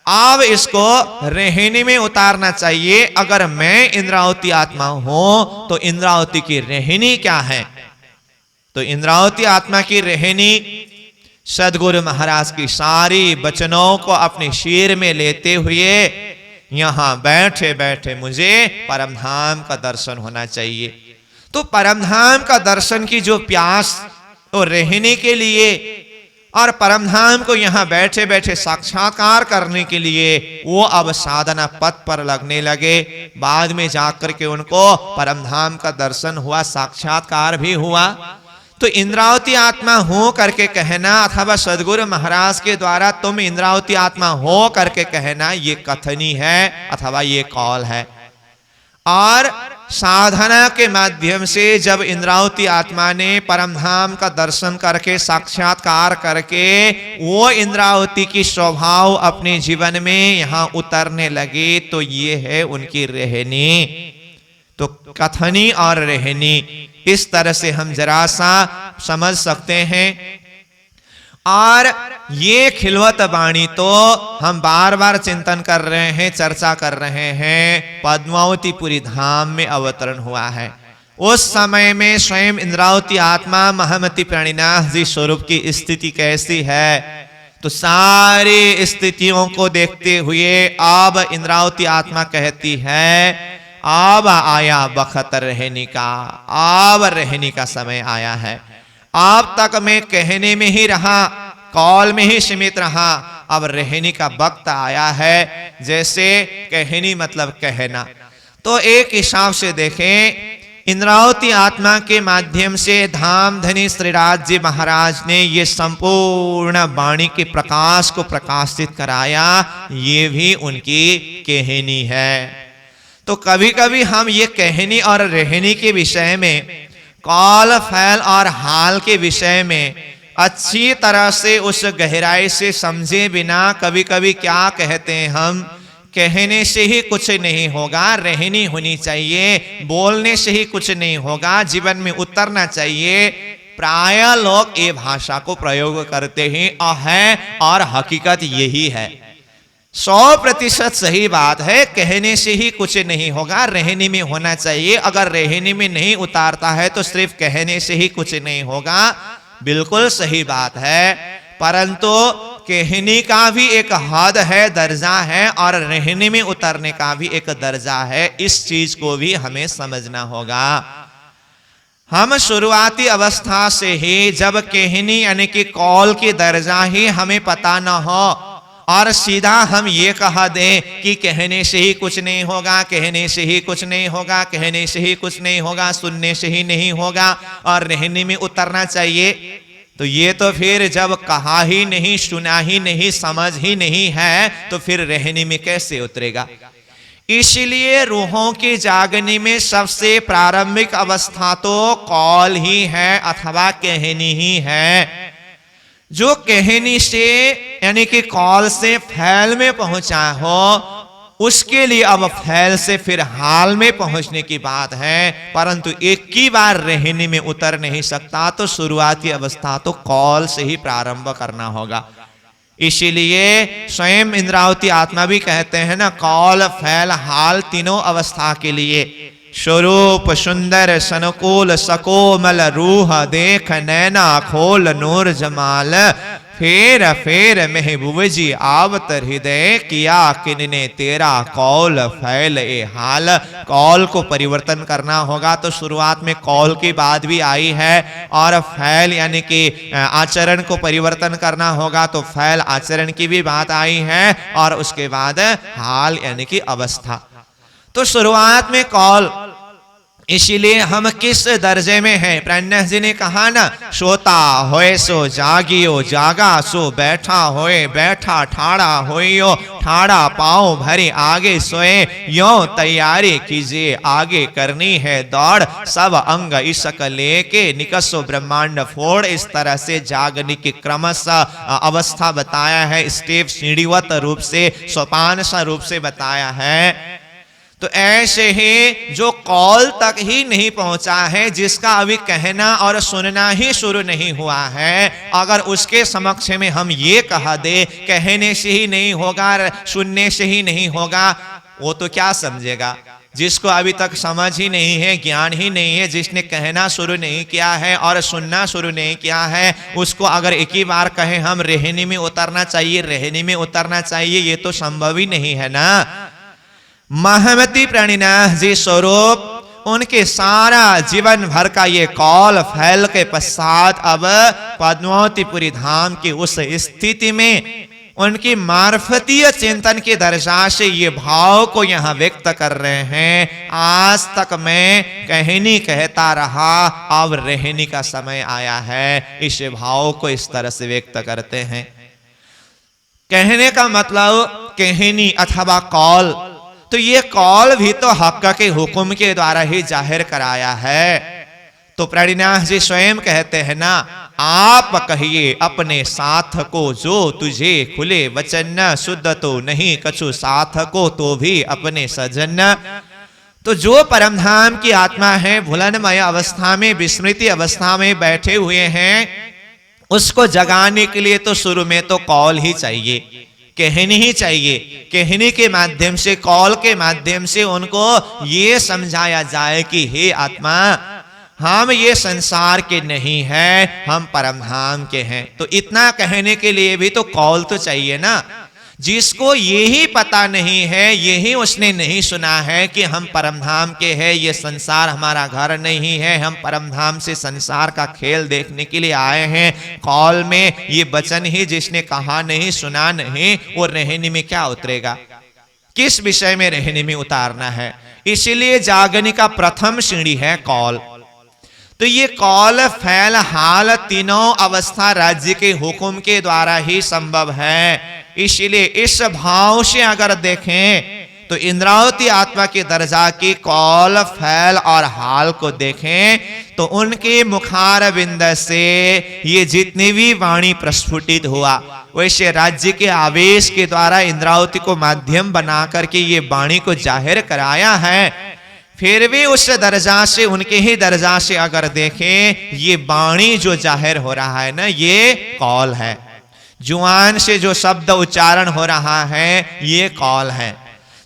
अब इसको रहनी में उतारना चाहिए। अगर मैं इंद्रावती आत्मा हूं तो इंद्रावती की रहनी क्या है? तो इंद्रावती आत्मा की रहनी सदगुरु महाराज की सारी वचनों को अपने शीर में लेते हुए यहां बैठे बैठे मुझे परमधाम का दर्शन होना चाहिए। तो परमधाम का दर्शन की जो प्यास तो रहने के लिए और परमधाम को यहां बैठे बैठे साक्षात्कार करने के लिए वो अब साधना पथ पर लगने लगे। बाद में जाकर के उनको परमधाम का दर्शन हुआ, साक्षात्कार भी हुआ। तो इंद्रावती आत्मा हो करके कहना अथवा सदगुरु महाराज के द्वारा तुम इंद्रावती आत्मा हो करके कहना, ये कथनी है अथवा ये कौल है। और साधना के माध्यम से जब इंद्रावती आत्मा ने परमधाम का दर्शन करके साक्षात्कार करके वो इंद्रावती की स्वभाव अपने जीवन में यहां उतरने लगे, तो ये है उनकी रहनी। तो कथनी और रहनी इस तरह से हम जरा सा समझ सकते हैं। और ये खिलवत वाणी तो हम बार बार चिंतन कर रहे हैं, चर्चा कर रहे हैं। पद्मावतीपुरी धाम में अवतरण हुआ है, उस समय में स्वयं इंद्रावती आत्मा महामती प्राणीनाथ जी स्वरूप की स्थिति कैसी है? तो सारी स्थितियों को देखते हुए अब इंद्रावती आत्मा कहती है अब आया वक्त रहने का, अब रहने का समय आया है। अब तक मैं कहने में ही रहा, कौल में ही सीमित रहा, अब रहने का वक्त आया है। जैसे कहनी मतलब कहना। तो एक हिसाब से देखें, इंद्रावती आत्मा के माध्यम से धामधनी श्रीराज जी महाराज ने ये संपूर्ण वाणी के प्रकाश को प्रकाशित कराया, ये भी उनकी कहनी है। तो कभी कभी हम ये कहनी और रहनी के विषय में, कौल फैल और हाल के विषय में अच्छी तरह से उस गहराई से समझे बिना कभी कभी क्या कहते हैं हम, कहने से ही कुछ नहीं होगा, रहनी होनी चाहिए, बोलने से ही कुछ नहीं होगा, जीवन में उतरना चाहिए। प्राय लोग ये भाषा को प्रयोग करते ही है और हकीकत यही है। 100% सही बात है, कहने से ही कुछ नहीं होगा, रहने में होना चाहिए। अगर रहने में नहीं उतारता है तो सिर्फ कहने से ही कुछ नहीं होगा, बिल्कुल सही बात है। परंतु कहने का भी एक हद है, दर्जा है, और रहने में उतरने का भी एक दर्जा है। इस चीज को भी हमें समझना होगा। हम शुरुआती अवस्था से ही जब कहनी यानी कि कौल की दर्जा ही हमें पता न हो और सीधा हम ये कहा दें कि कहने से ही कुछ नहीं होगा, कहने से ही कुछ नहीं होगा, कहने से ही कुछ नहीं होगा, सुनने से ही नहीं होगा और रहने में उतरना चाहिए, तो ये तो फिर जब कहा ही नहीं, सुना ही नहीं, समझ ही नहीं है, तो फिर रहने में कैसे उतरेगा? इसलिए रूहों के जागने में सबसे प्रारंभिक अवस्था तो कौल ही है अथवा कहनी ही है। जो कहनी से यानी कि कौल से फैल में पहुंचा हो, उसके लिए अब फैल से फिर हाल में पहुंचने की बात है। परंतु एक ही बार रहने में उतर नहीं सकता, तो शुरुआती अवस्था तो कौल से ही प्रारंभ करना होगा। इसीलिए स्वयं इंद्रावती आत्मा भी कहते हैं ना, कौल फैल हाल तीनों अवस्था के लिए स्वरूप सुंदर सनुकूल सकोमल रूह देख नैना खोल नूर जमाल फेर फेर महबूब जी आवत हृदय किया किन्ने तेरा कौल फैल ए हाल। कौल को परिवर्तन करना होगा तो शुरुआत में कौल की बात भी आई है, और फैल यानी कि आचरण को परिवर्तन करना होगा तो फैल आचरण की भी बात आई है, और उसके बाद हाल यानी कि अवस्था। तो शुरुआत में कौल इसीलिए हम किस दर्जे में हैं? प्रणय जी ने कहा ना, सोता होए सो जागियो, जागा सो बैठा होए, बैठा ठाड़ा होइयो, ठाड़ा पाँव भरे आगे सोए, यो तैयारी कीजिए आगे करनी है दौड़, सब अंग इसक लेके निकसो ब्रह्मांड फोड़। इस तरह से जागने की क्रमशः अवस्था बताया है, स्टेप सीढ़ीवत रूप से, सोपान सा रूप से बताया है। तो ऐसे ही जो कॉल तक ही नहीं पहुंचा है, जिसका अभी कहना और सुनना ही शुरू नहीं हुआ है, अगर उसके समक्ष में हम ये कह दे कहने से ही नहीं होगा, सुनने से ही नहीं होगा, वो तो क्या समझेगा? जिसको अभी तक समझ ही नहीं है, ज्ञान ही नहीं है, जिसने कहना शुरू नहीं किया है और सुनना शुरू नहीं किया है, उसको अगर एक ही बार कहे हम रहने में उतरना चाहिए, रहने में उतरना चाहिए, ये तो संभव ही नहीं है ना। महामती प्रणिनाथ जी स्वरूप उनके सारा जीवन भर का ये कॉल फैल के पश्चात अब पद्मावतीपुरी धाम की उस स्थिति में उनकी मार्फतीय चिंतन के दर्जा से ये भाव को यहाँ व्यक्त कर रहे हैं। आज तक मैं कहनी कहता रहा, अब रहने का समय आया है। इस भाव को इस तरह से व्यक्त करते हैं। कहने का मतलब कहनी अथवा कॉल, तो ये कॉल भी तो हक के हुक्म के द्वारा ही जाहिर कराया है। तो प्रणिनाथ जी स्वयं कहते हैं ना, आप कहिए अपने साथ को जो तुझे खुले वचन, शुद्ध तो नहीं कछु साथ को तो भी अपने सजन। तो जो परमधाम की आत्मा है, भुलनमय अवस्था में, विस्मृति अवस्था में बैठे हुए हैं, उसको जगाने के लिए तो शुरू में तो कॉल ही चाहिए, कहनी ही चाहिए। कहनी के माध्यम से, कॉल के माध्यम से उनको ये समझाया जाए कि हे आत्मा, हम ये संसार के नहीं हैं, हम परमधाम के हैं। तो इतना कहने के लिए भी तो कॉल तो चाहिए ना। जिसको यही पता नहीं है, यही उसने नहीं सुना है कि हम परमधाम के हैं, ये संसार हमारा घर नहीं है, हम परमधाम से संसार का खेल देखने के लिए आए हैं। कॉल में ये वचन ही जिसने कहा नहीं, सुना नहीं, वो रहने में क्या उतरेगा? किस विषय में रहने में उतारना है? इसीलिए जागने का प्रथम सीढ़ी है कॉल। तो ये कॉल फैल हाल तीनों अवस्था राज्य के हुक्म के द्वारा ही संभव है। इसलिए इस भाव से अगर देखें तो इंद्रावती आत्मा के दर्जा की कॉल फैल और हाल को देखें तो उनके मुखार बिंद से ये जितनी भी वाणी प्रस्फुटित हुआ, वैसे राज्य के आवेश के द्वारा इंद्रावती को माध्यम बना करके ये वाणी को जाहिर कराया है। फिर भी उस दर्जा से, उनके ही दर्जा से अगर देखें, ये वाणी जो जाहिर हो रहा है ना, ये कॉल है। जुबान से जो शब्द उच्चारण हो रहा है, ये कॉल है।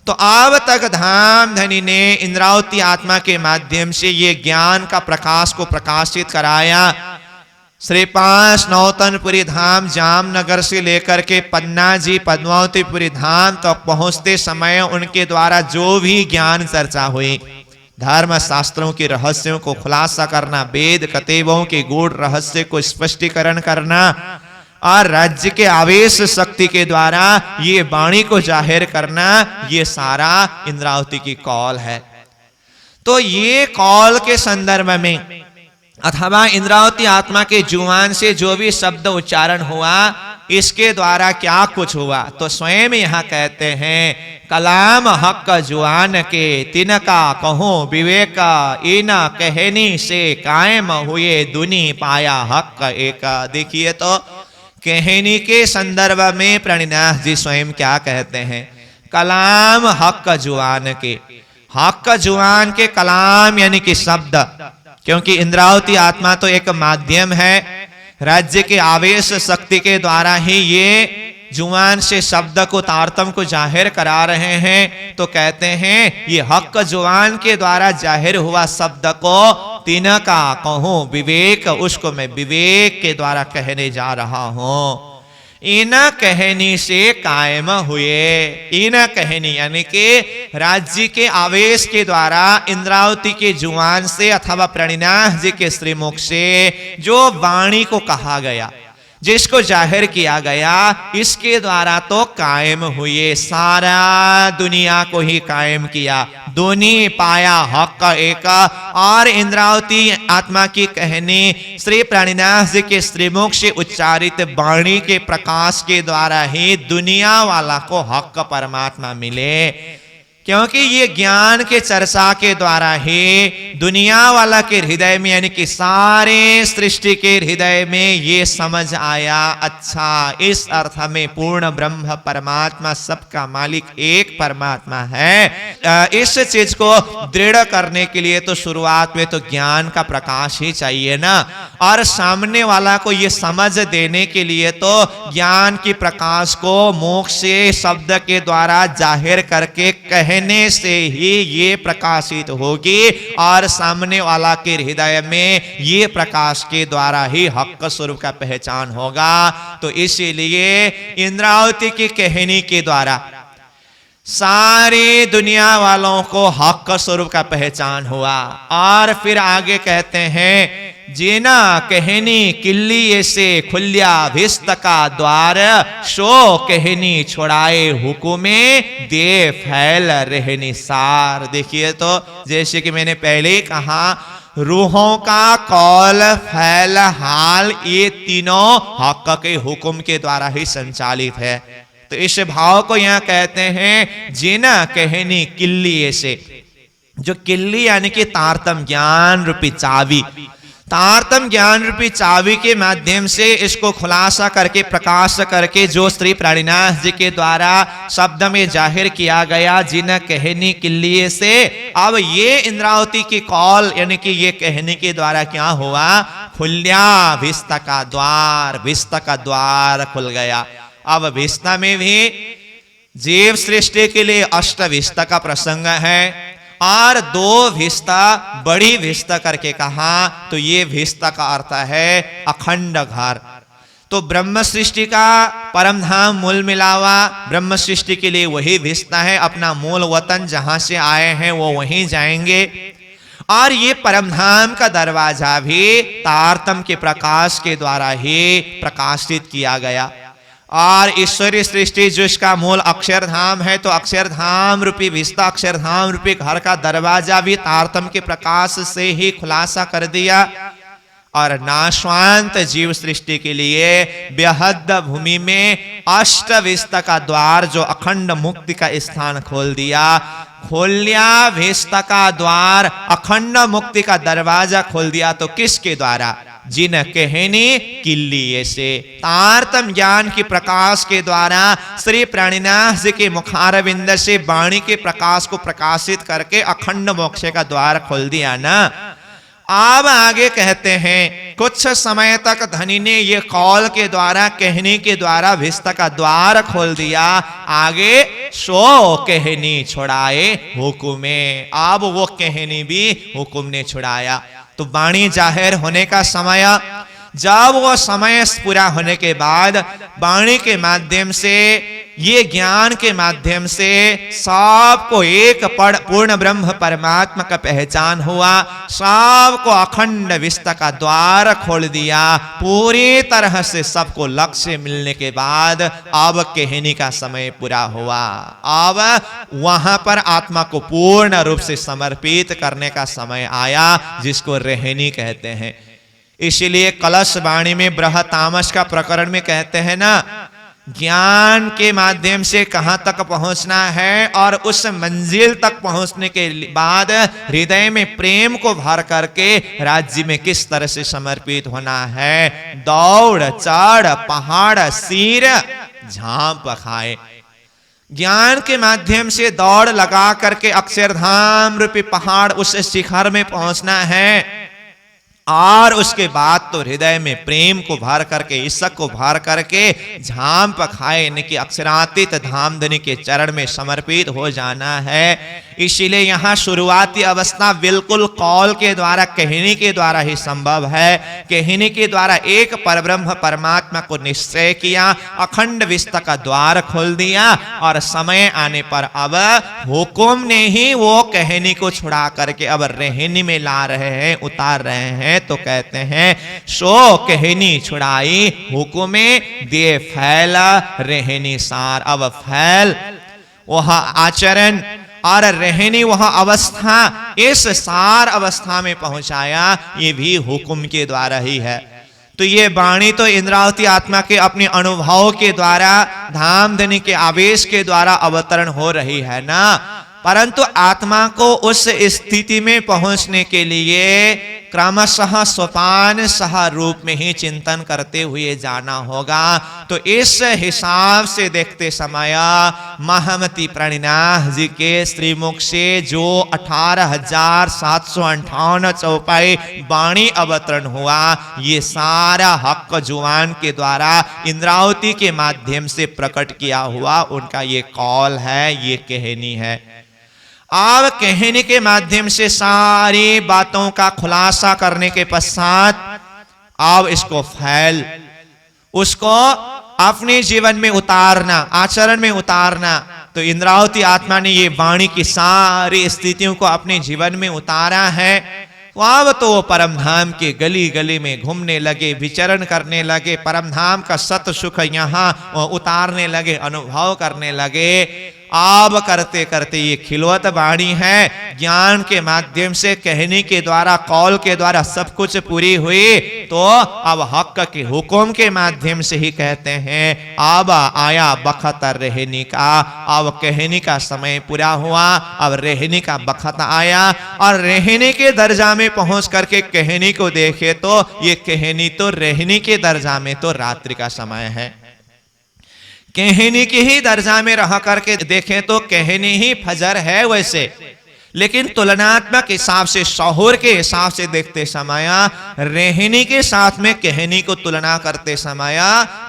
तो अब तक धाम धनी ने इंद्रावती आत्मा के माध्यम से ये ज्ञान का प्रकाश को प्रकाशित कराया। श्री 5 नौतनपुरी धाम जामनगर से लेकर के पन्ना जी पद्मावतीपुरी धाम तक तो पहुंचते समय उनके द्वारा जो भी ज्ञान चर्चा हुई, धर्म शास्त्रों के रहस्यों को खुलासा करना, वेद कतेबों के गूढ़ रहस्य को स्पष्टीकरण करना और राज्य के आवेश शक्ति के द्वारा ये वाणी को जाहिर करना, ये सारा इंद्रावती की कॉल है। तो ये कॉल के संदर्भ में अथवा इंद्रावती आत्मा के जुबान से जो भी शब्द उच्चारण हुआ, इसके द्वारा क्या कुछ हुआ, तो स्वयं यहाँ कहते हैं, कलाम हक जुआन के तिनका कहो विवेक, इना कहनी से कायम हुए दुनी पाया हक एक। देखिए तो कहनी के संदर्भ में प्रणिनाथ जी स्वयं क्या कहते हैं, कलाम हक जुआन के, हक जुआन के कलाम यानी कि शब्द, क्योंकि इंद्रावती आत्मा तो एक माध्यम है, राज्य के आवेश शक्ति के द्वारा ही ये जुबान से शब्द को, तारतम को जाहिर करा रहे हैं। तो कहते हैं ये हक जुबान के द्वारा जाहिर हुआ शब्द को तिनका कहूं विवेक, उसको मैं विवेक के द्वारा कहने जा रहा हूं। इन कहनी से कायम हुए, इन कहनी यानी कि राज्य के आवेश के द्वारा इंद्रावती के जुबान से अथवा प्रणिनाथ जी के श्रीमुख से जो वाणी को कहा गया, जिसको जाहिर किया गया, इसके द्वारा तो कायम हुए, सारा दुनिया को ही कायम किया, दोनी पाया हक एक। और इंद्रावती आत्मा की कहनी श्री प्राणिनाथ जी के श्रीमुख से उच्चारित वाणी के प्रकाश के द्वारा ही दुनिया वाला को हक परमात्मा मिले, क्योंकि ये ज्ञान के चर्चा के द्वारा ही दुनिया वाला के हृदय में, यानी कि सारे सृष्टि के हृदय में ये समझ आया, अच्छा इस अर्थ में पूर्ण ब्रह्म परमात्मा सबका मालिक एक परमात्मा है। इस चीज को दृढ़ करने के लिए तो शुरुआत में तो ज्ञान का प्रकाश ही चाहिए ना, और सामने वाला को ये समझ देने के लिए तो ज्ञान की प्रकाश को मुख से शब्द के द्वारा जाहिर करके कहने से ही ये प्रकाशित होगी, और सामने वाला के हृदय में ये प्रकाश के द्वारा ही हक स्वरूप का पहचान होगा। तो इसीलिए इंद्रावती की कहनी के द्वारा सारी दुनिया वालों को हक स्वरूप का पहचान हुआ। और फिर आगे कहते हैं, जेना कहनी किल्ली से खुल्या भिस्त का द्वार, शो कहनी छोड़ाए हुकुमे दे फैल रहनी सार। देखिए तो जैसे कि मैंने पहले ही कहा, रूहों का कौल फैल हाल ये तीनों हक के हुक्म के द्वारा ही संचालित है। तो इस भाव को यहां कहते हैं जेना कहनी किल्ली से, जो किल्ली यानी कि तारतम ज्ञान रूपी चाबी, तारतम ज्ञान रूपी चाबी के माध्यम से इसको खुलासा करके प्रकाश करके जो श्री प्राणिनाथ जी के द्वारा शब्द में जाहिर किया गया, जिन कहनी किल्ली से, अब ये इंद्रावती की कौल यानी कि ये कहने के द्वारा क्या हुआ, खुल्या भिस्त का द्वार, भिस्त का द्वार खुल गया। अब भिस्ता में भी जीव सृष्टि के लिए अष्ट भिस्ता का प्रसंग है, और दो भिस्ता बड़ी भिस्ता करके कहा, तो ये भिस्ता का अर्थ है अखंड घर। तो ब्रह्म सृष्टि का परम धाम मूल मिलावा ब्रह्म सृष्टि के लिए वही भिस्ता है, अपना मूल वतन जहां से आए हैं वो वहीं जाएंगे। और ये परम धाम का दरवाजा भी तारतम के प्रकाश के द्वारा ही प्रकाशित किया गया। और ईश्वरीय सृष्टि जो इसका मूल अक्षरधाम है, तो अक्षरधाम रूपी भिस्ता, अक्षरधाम रूपी घर का दरवाजा भी तारतम के प्रकाश से ही खुलासा कर दिया। और नाशवांत जीव सृष्टि के लिए बेहद भूमि में अष्ट भिस्ता का द्वार जो अखंड मुक्ति का स्थान खोल दिया। खोलिया भिस्ता का द्वार, अखंड मुक्ति का दरवाजा खोल दिया, तो किसके द्वारा, जिन कहनी किल्ली से, तारतम ज्ञान की प्रकाश के द्वारा श्री प्राणिनाथ जी के मुखारविंद से वाणी के प्रकाश को प्रकाशित करके अखंड मोक्ष का द्वार खोल दिया ना। अब आगे कहते हैं, कुछ समय तक धनी ने ये कौल के द्वारा कहने के द्वारा भिस्ता का द्वार खोल दिया, आगे सो कहनी छुड़ाए हुकुमे, अब वो कहनी भी हुकुम ने छुड़ाया। तो वाणी जाहिर होने का समय, जब वो समय पूरा होने के बाद वाणी के माध्यम से, ये ज्ञान के माध्यम से सबको एक पूर्ण ब्रह्म परमात्मा का पहचान हुआ, सबको अखंड विस्ता का द्वार खोल दिया, पूरी तरह से सबको लक्ष्य मिलने के बाद अब कहने का समय पूरा हुआ। अब वहां पर आत्मा को पूर्ण रूप से समर्पित करने का समय आया, जिसको रहनी कहते हैं। इसीलिए कलश वाणी में बृहतामस का प्रकरण में कहते हैं ना, ज्ञान के माध्यम से कहां तक पहुंचना है, और उस मंजिल तक पहुंचने के बाद हृदय में प्रेम को भर करके राज्य में किस तरह से समर्पित होना है। दौड़ चढ़ पहाड़ सिर झांप खाए, ज्ञान के माध्यम से दौड़ लगा करके अक्षरधाम रूपी पहाड़ उस शिखर में पहुंचना है। और उसके बाद तो हृदय में प्रेम को भर करके, ईश्वर को भर करके झांप खाए, यानी कि अक्षरातीत धामधनी के चरण में समर्पित हो जाना है। इसीलिए यहाँ शुरुआती अवस्था बिल्कुल कौल के द्वारा, कहने के द्वारा ही संभव है। कहने के द्वारा एक परब्रह्म परमात्मा को निश्चय किया, अखंड विस्ता का द्वार खोल दिया, और समय आने पर अब हुकुम ने ही वो कहने को छुड़ा करके अब रहनी में ला रहे हैं, उतार रहे हैं। तो कहते हैं, सो कहनी छुड़ाई हुकुमे दे फैला रहनी सार। अब फैल वह आचरण और रहनी वह अवस्था, इस सार अवस्था में पहुंचाया, ये भी हुक्म के द्वारा ही है। तो ये वाणी तो इंद्रावती आत्मा के अपने अनुभव के द्वारा, धामधनी के आवेश के द्वारा अवतरण हो रही है ना, परंतु आत्मा को उस स्थिति में पहुंचने के लिए क्रमशः सोपान सह रूप में ही चिंतन करते हुए जाना होगा। तो इस हिसाब से देखते समय महामती प्रणिनाथ जी के श्रीमुख से जो 18,758 चौपाई वाणी अवतरण हुआ, ये सारा हक जुबान के द्वारा इंद्रावती के माध्यम से प्रकट किया हुआ उनका ये कौल है, ये कहनी है। अब कहने के माध्यम से सारी बातों का खुलासा करने के पश्चात अब इसको फैल, उसको अपने जीवन में उतारना, आचरण में उतारना। तो इंद्रावती आत्मा ने ये वाणी की सारी स्थितियों को अपने जीवन में उतारा है। अब तो वो परमधाम के गली गली में घूमने लगे, विचरण करने लगे, परमधाम का सत सुख यहाँ उतारने लगे, अनुभव करने लगे। अब करते करते ये खिलवत वाणी है, ज्ञान के माध्यम से कहने के द्वारा, कौल के द्वारा सब कुछ पूरी हुई। तो अब हक के हुक्म के माध्यम से ही कहते हैं अब आया बखत रहने का, अब कहने का समय पूरा हुआ, अब रहने का बखत आया। और रहने के दर्जा में पहुंच करके कहनी को देखे तो ये कहनी तो रहने के दर्जा में तो रात्रि का समय है, कहनी के ही दर्जा में रह करके देखें तो कहनी ही फजर है वैसे, लेकिन तुलनात्मक हिसाब से, शौहर के हिसाब से देखते समय रहनी के साथ में कहनी को तुलना करते समय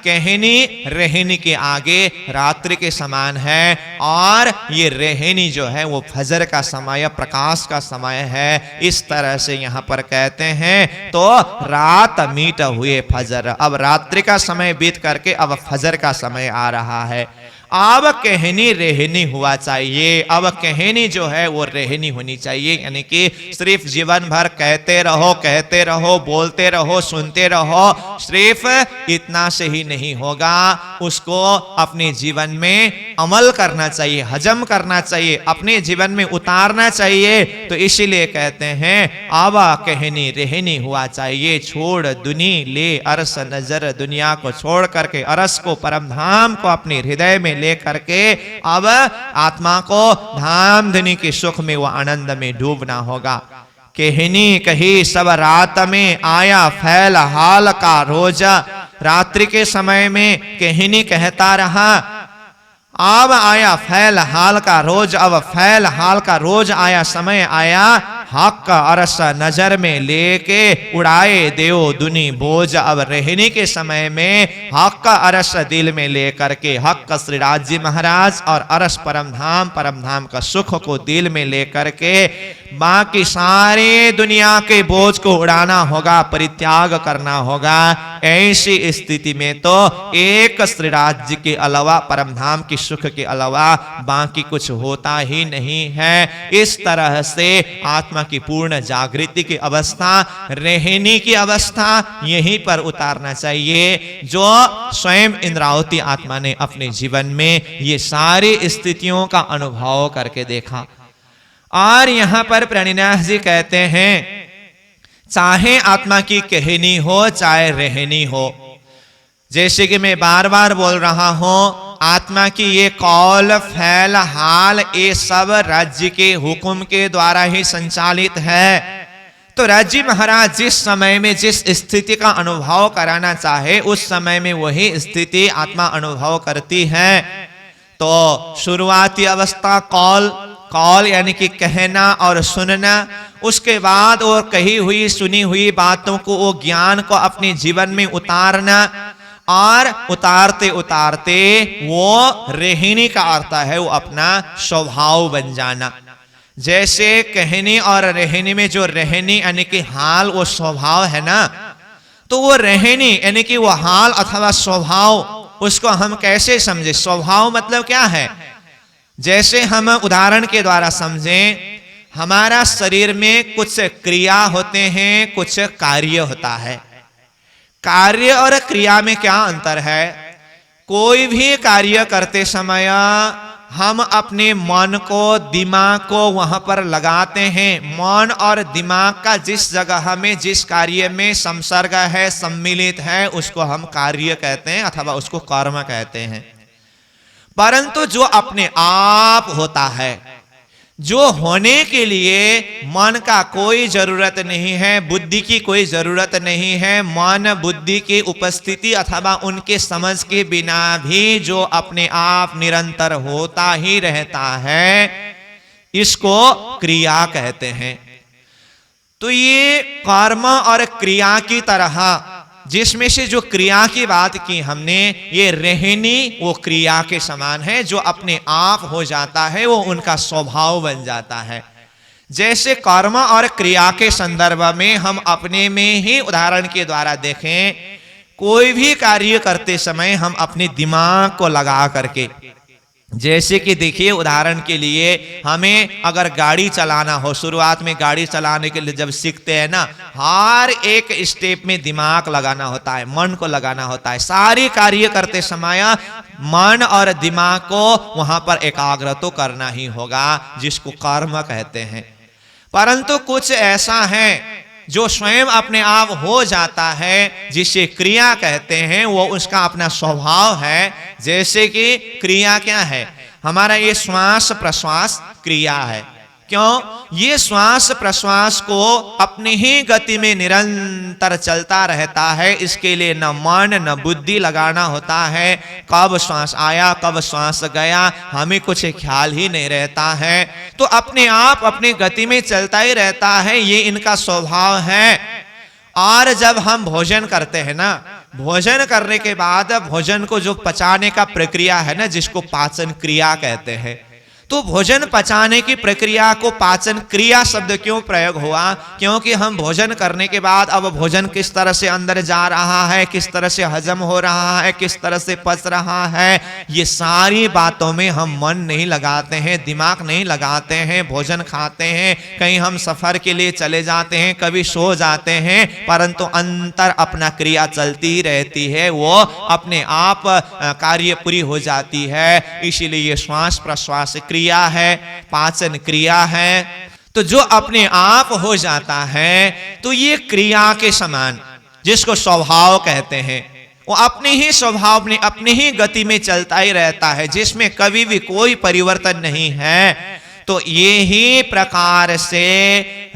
कहनी रहनी के आगे रात्रि के समान है, और ये रहनी जो है वो फजर का समय, प्रकाश का समय है। इस तरह से यहाँ पर कहते हैं तो रात मीट हुए फजर, अब रात्रि का समय बीत करके अब फजर का समय आ रहा है। अब कहनी रहनी हुआ चाहिए, अब कहनी जो है वो रहनी होनी चाहिए, यानी कि सिर्फ जीवन भर कहते रहो, बोलते रहो, सुनते रहो, सिर्फ इतना से ही नहीं होगा, उसको अपने जीवन में अमल करना चाहिए, हजम करना चाहिए, अपने जीवन में उतारना चाहिए। तो इसीलिए कहते हैं अब कहनी रहनी हुआ चाहिए, छोड़ दुनी ले अरस नजर, दुनिया को छोड़ करके अरस को, परमधाम को अपने हृदय में ले करके अब आत्मा को धामधनी के सुख में, वह आनंद में डूबना होगा। कहनी कही सब रात में, आया फैल हाल का रोज, रात्रि के समय में कहनी कहता रहा, अब आया फैल हाल का रोज, अब फैल हाल का रोज आया, समय आया, हक का अरस नजर में लेके उड़ाए देव दुनी बोझ। अब रहने के समय में हक का अरस दिल में लेकर के, हक का श्रीराज जी महाराज और अरस परमधाम का सुख को दिल में लेकर के बाकी सारे दुनिया के बोझ को उड़ाना होगा, परित्याग करना होगा। ऐसी स्थिति में तो एक श्रीराज जी के अलावा, परमधाम की सुख के अलावा बाकी कुछ होता ही नहीं है। इस तरह से आत्मा की पूर्ण जागृति की अवस्था, रहने की अवस्था यहीं पर उतारना चाहिए, जो स्वयं इंद्रावती आत्मा ने अपने जीवन में ये सारी स्थितियों का अनुभव करके देखा। और यहां पर प्रणिनाथ जी कहते हैं चाहे आत्मा की कहनी हो चाहे रहनी हो, जैसे कि मैं बार बार बोल रहा हूं, आत्मा की ये कौल फैल हाल ये सब राज्य के हुक्म के द्वारा ही संचालित है। तो राज्य महाराज जिस समय में जिस स्थिति का अनुभव कराना चाहे उस समय में वही स्थिति आत्मा अनुभव करती है। तो शुरुआती अवस्था कौल यानी कि कहना और सुनना, उसके बाद और कही हुई सुनी हुई बातों को, वो ज्ञान को अपने जीवन में उतारना, और उतारते उतारते वो रहने का अर्थ है वो अपना स्वभाव बन जाना। जैसे कहने और रहने में जो रहने यानी कि हाल वो स्वभाव है ना, तो वो रहने यानी कि वो हाल अथवा स्वभाव, उसको हम कैसे समझे? स्वभाव मतलब क्या है? जैसे हम उदाहरण के द्वारा समझें, हमारा शरीर में कुछ क्रिया होते हैं, कुछ कार्य होता है। कार्य और क्रिया में क्या अंतर है? कोई भी कार्य करते समय हम अपने मन को, दिमाग को वहां पर लगाते हैं। मन और दिमाग का जिस जगह में, जिस कार्य में संसर्ग है, सम्मिलित है, उसको हम कार्य कहते हैं अथवा उसको कर्म कहते हैं। परंतु जो अपने आप होता है, जो होने के लिए मन का कोई जरूरत नहीं है, बुद्धि की कोई जरूरत नहीं है, मन बुद्धि की उपस्थिति अथवा उनके समझ के बिना भी जो अपने आप निरंतर होता ही रहता है, इसको क्रिया कहते हैं। तो ये कर्म और क्रिया की तरह, जिसमें से जो क्रिया की बात की हमने, ये रहनी वो क्रिया के समान है। जो अपने आप हो जाता है वो उनका स्वभाव बन जाता है। जैसे कर्म और क्रिया के संदर्भ में हम अपने में ही उदाहरण के द्वारा देखें, कोई भी कार्य करते समय हम अपने दिमाग को लगा करके, जैसे कि देखिए उदाहरण के लिए हमें अगर गाड़ी चलाना हो, शुरुआत में गाड़ी चलाने के लिए जब सीखते हैं ना, हर एक स्टेप में दिमाग लगाना होता है, मन को लगाना होता है। सारी कार्य करते समय मन और दिमाग को वहां पर एकाग्र तो करना ही होगा, जिसको कर्म कहते हैं। परंतु कुछ ऐसा है जो स्वयं अपने आप हो जाता है, जिसे क्रिया कहते हैं, वो उसका अपना स्वभाव है। जैसे कि क्रिया क्या है, हमारा ये श्वास प्रश्वास क्रिया है। क्यों? ये श्वास प्रश्वास को अपनी ही गति में निरंतर चलता रहता है। इसके लिए न मन न बुद्धि लगाना होता है। कब श्वास आया, कब श्वास गया, हमें कुछ ख्याल ही नहीं रहता है। तो अपने आप अपनी गति में चलता ही रहता है, ये इनका स्वभाव है। और जब हम भोजन करते हैं ना, भोजन करने के बाद भोजन को जो पचाने का प्रक्रिया है ना, जिसको पाचन क्रिया कहते हैं, तो भोजन पचाने की प्रक्रिया को पाचन क्रिया शब्द क्यों प्रयोग हुआ? क्योंकि हम भोजन करने के बाद अब भोजन किस तरह से अंदर जा रहा है, किस तरह से हजम हो रहा है, किस तरह से पच रहा है, ये सारी बातों में हम मन नहीं लगाते हैं, दिमाग नहीं लगाते हैं। भोजन खाते हैं, कहीं हम सफर के लिए चले जाते हैं, कभी सो जाते हैं, परंतु अंतर अपना क्रिया चलती ही रहती है, वो अपने आप कार्य पूरी हो जाती है। इसीलिए ये श्वास प्रश्वास क्रिया है, पाचन क्रिया है। तो जो अपने आप हो जाता है, तो ये क्रिया के समान, जिसको स्वभाव कहते हैं, वो अपने ही स्वभाव में अपनी ही गति में चलता ही रहता है, जिसमें कभी भी कोई परिवर्तन नहीं है। तो ये ही प्रकार से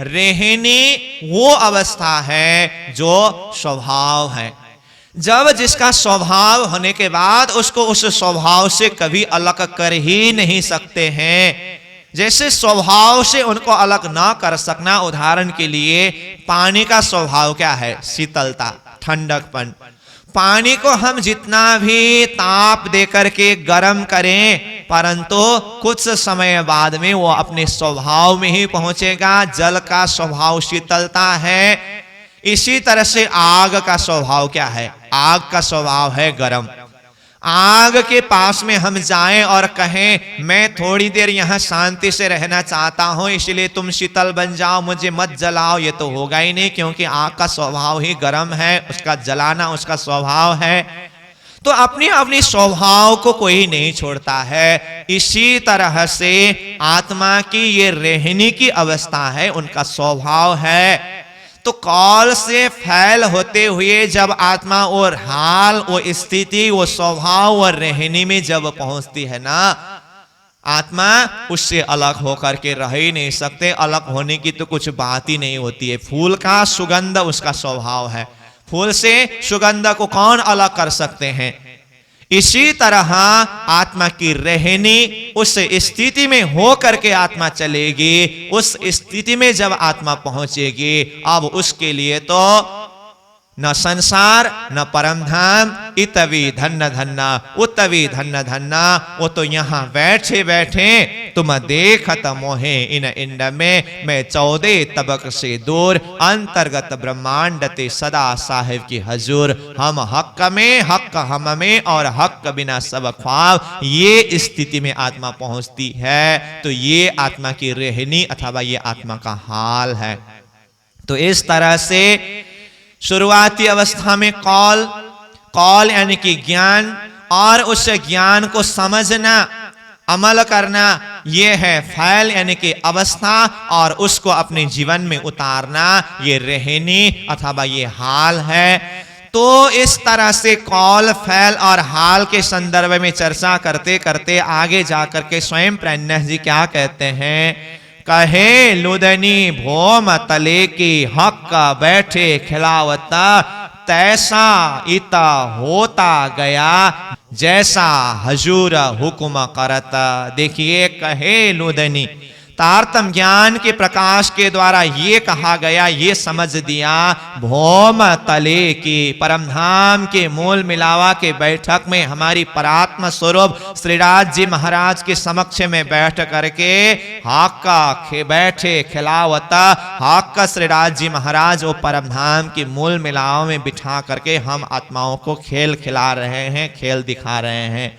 रहनी वो अवस्था है जो स्वभाव है। जब जिसका स्वभाव होने के बाद उसको उस स्वभाव से कभी अलग कर ही नहीं सकते हैं। जैसे स्वभाव से उनको अलग ना कर सकना, उदाहरण के लिए पानी का स्वभाव क्या है? शीतलता, ठंडकपन। पानी को हम जितना भी ताप देकर के गर्म करें, परंतु कुछ समय बाद में वो अपने स्वभाव में ही पहुंचेगा। जल का स्वभाव शीतलता है। इसी तरह से आग का स्वभाव क्या है? आग का स्वभाव है गरम। आग के पास में हम जाएं और कहें मैं थोड़ी देर यहां शांति से रहना चाहता हूं, इसलिए तुम शीतल बन जाओ, मुझे मत जलाओ, ये तो होगा ही नहीं, क्योंकि आग का स्वभाव ही गरम है, उसका जलाना उसका स्वभाव है। तो अपनी अपनी स्वभाव को कोई नहीं छोड़ता है। इसी तरह से आत्मा की ये रहने की अवस्था है, उनका स्वभाव है। तो काल से फैल होते हुए जब आत्मा और हाल, वो स्थिति, वो स्वभाव और रहने में जब पहुंचती है ना, आत्मा उससे अलग होकर के रह ही नहीं सकते। अलग होने की तो कुछ बात ही नहीं होती है। फूल का सुगंध उसका स्वभाव है, फूल से सुगंध को कौन अलग कर सकते हैं? इसी तरह आत्मा की रहनी उस स्थिति में हो करके आत्मा चलेगी। उस स्थिति में जब आत्मा पहुंचेगी, अब उसके लिए तो न संसार न परम धाम, इतवी धन्य धन्ना उतवी धन्य धन्ना। वो तो यहाँ बैठे बैठे तुम देखत मोहे इन इंड में, मैं 14 तबक से दूर, अंतर्गत ब्रह्मांड ते सदा साहिब की हजूर। हम हक में, हक हम में, और हक बिना सब ख्वाब। ये स्थिति में आत्मा पहुंचती है। तो ये आत्मा की रहनी अथवा ये आत्मा का हाल है। तो इस तरह से शुरुआती अवस्था में कौल यानी कि ज्ञान, और उस ज्ञान को समझना, अमल करना ये है फैल यानी कि अवस्था, और उसको अपने जीवन में उतारना ये रहनी अथवा ये हाल है। तो इस तरह से कौल, फैल और हाल के संदर्भ में चर्चा करते करते आगे जाकर के स्वयं प्रज्ञ जी क्या कहते हैं, कहे लुदनी भोम तले की हक बैठे खिलावता, तैसा इता होता गया जैसा हजूर हुक्म करता। देखिए, कहे लुदनी, तारतम ज्ञान के प्रकाश के द्वारा ये कहा गया, ये समझ दिया, भौम तले की परमधाम के मूल मिलावा के बैठक में हमारी परात्मा स्वरूप श्रीराज जी महाराज के समक्ष में बैठ करके हाका बैठे खिलावता, हाका श्रीराज जी महाराज वो परमधाम के मूल मिलावा में बिठा करके हम आत्माओं को खेल खिला रहे हैं, खेल दिखा रहे हैं।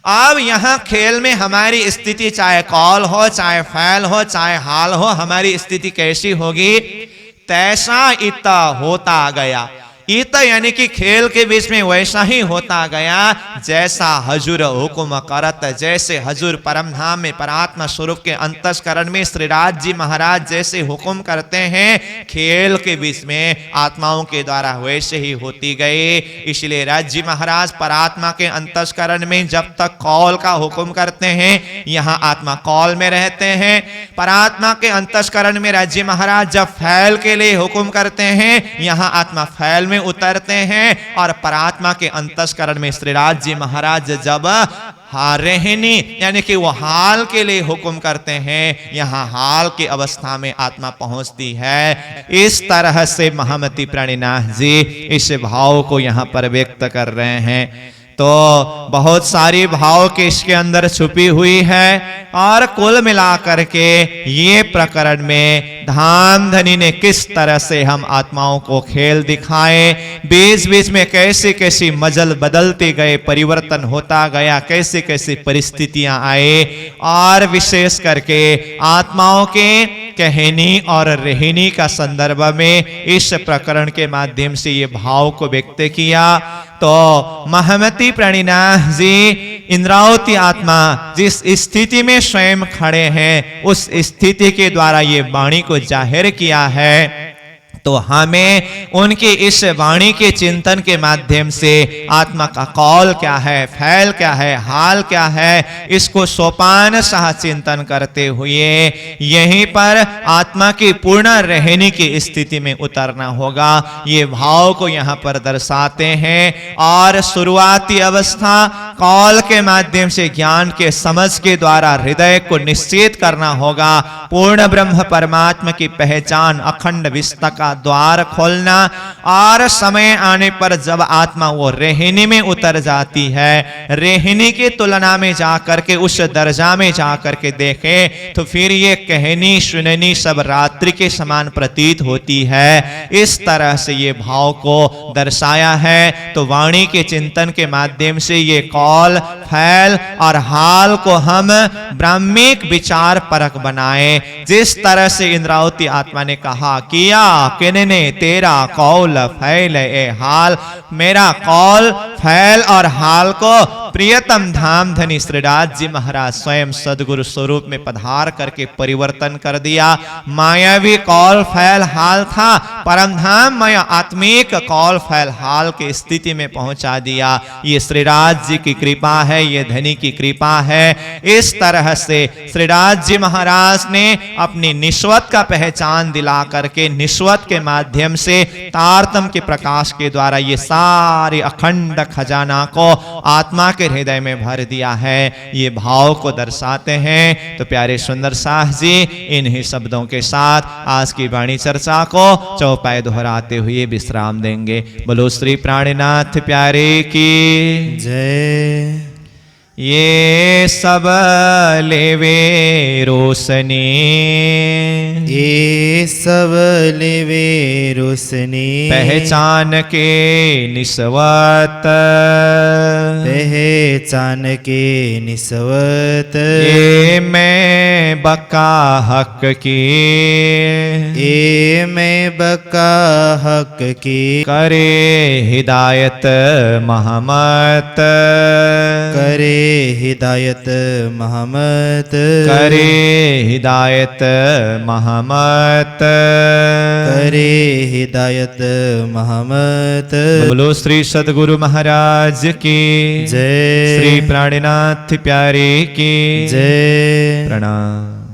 अब यहां खेल में हमारी स्थिति चाहे कौल हो, चाहे फैल हो, चाहे हाल हो, हमारी स्थिति कैसी होगी, तैसा इता होता गया। इत यानी कि खेल के बीच में वैसा ही होता गया जैसा हजूर हुक्म करत, जैसे हजूर परमधाम में परात्मा स्वरूप के अंतस्करण में श्रीराज जी महाराज जैसे हुक्म करते हैं खेल के बीच में आत्माओं के द्वारा वैसे ही होती गई। इसलिए राज जी महाराज परात्मा के अंतस्करण में जब तक कौल का हुक्म करते हैं, यहाँ आत्मा कौल में रहते हैं। परात्मा के अंतस्करण में राज जी महाराज जब फैल के लिए हुक्म करते हैं, यहाँ आत्मा फैल में उतरते हैं। और परात्मा के अंतस्करण में श्रीराज जी महाराज जब रहनी यानी कि वो हाल के लिए हुक्म करते हैं, यहाँ हाल की अवस्था में आत्मा पहुंचती है। इस तरह से महामती प्राणीनाथ जी इस भाव को यहाँ पर व्यक्त कर रहे हैं। तो बहुत सारी भाव के इसके अंदर छुपी हुई है। और कुल मिलाकर के ये प्रकरण में धाम धनी ने किस तरह से हम आत्माओं को खेल दिखाए, बीच बीच में कैसे कैसी मजल बदलते गए, परिवर्तन होता गया, कैसे कैसे परिस्थितियां आए, और विशेष करके आत्माओं के कहनी और रहनी का संदर्भ में इस प्रकरण के माध्यम से ये भाव को व्यक्त किया। तो महमती प्राणीनाथ जी इंद्रावती आत्मा जिस स्थिति में स्वयं खड़े हैं, उस स्थिति के द्वारा ये वाणी को जाहिर किया है। तो हमें उनकी इस वाणी के चिंतन के माध्यम से आत्मा का कौल क्या है, फैल क्या है, हाल क्या है, इसको सोपान सह चिंतन करते हुए यहीं पर आत्मा की पूर्ण रहने की स्थिति में उतरना होगा। ये भाव को यहाँ पर दर्शाते हैं। और शुरुआती अवस्था कौल के माध्यम से ज्ञान के समझ के द्वारा हृदय को निश्चित करना होगा। पूर्ण ब्रह्म परमात्मा की पहचान, अखंड विस्ता का द्वार खोलना। और समय आने पर जब आत्मा वो रहनी में उतर जाती है, रहनी की तुलना में जाकर के उस दर्जा में जाकर के देखे तो फिर ये कहनी सुननी सब रात्रि के समान प्रतीत होती है। इस तरह से ये भाव को दर्शाया है। तो वाणी के चिंतन के माध्यम से ये कौल, फैल और हाल को हम ब्राह्मिक विचार परक बनाए। जिस तरह से इंद्रावती आत्मा ने कहा, किया किने तेरा कौल फैल ए हाल, मेरा कौल, फैल और हाल को प्रियतम धाम धनी श्रीराज जी महाराज स्वयं सदगुरु स्वरूप में पधार करके परिवर्तन कर दिया। मायावी कौल फैल हाल था, परमधाम मय आत्मिक कौल फैल हाल की स्थिति में पहुंचा दिया। ये श्रीराज जी की कृपा है, ये धनी की कृपा है। इस तरह से श्रीराज जी महाराज ने अपनी निस्वत का पहचान दिला करके निस्वत के माध्यम से तारतम के प्रकाश के द्वारा ये सारे अखंड खजाना को आत्मा के हृदय में भर दिया है। ये भाव को दर्शाते हैं। तो प्यारे सुंदर साह जी इन्हीं शब्दों के साथ आज की वाणी चर्चा को चौपाई दोहराते हुए विश्राम देंगे। बोलो श्री प्राणनाथ प्यारे की जय। ये सब लेवे रोशनी, ये सब लेवे रोशनी, पहचान के निस्वत, पहचान के निस्वत, ये मैं बका हक की, ये मैं बका हक की, करे हिदायत महमत, करे हिदायत महमत करे हिदायत महमत करे हिदायत महमत बोलो श्री सतगुरु महाराज की जय श्री प्राणनाथ प्यारे की जय प्रणाम।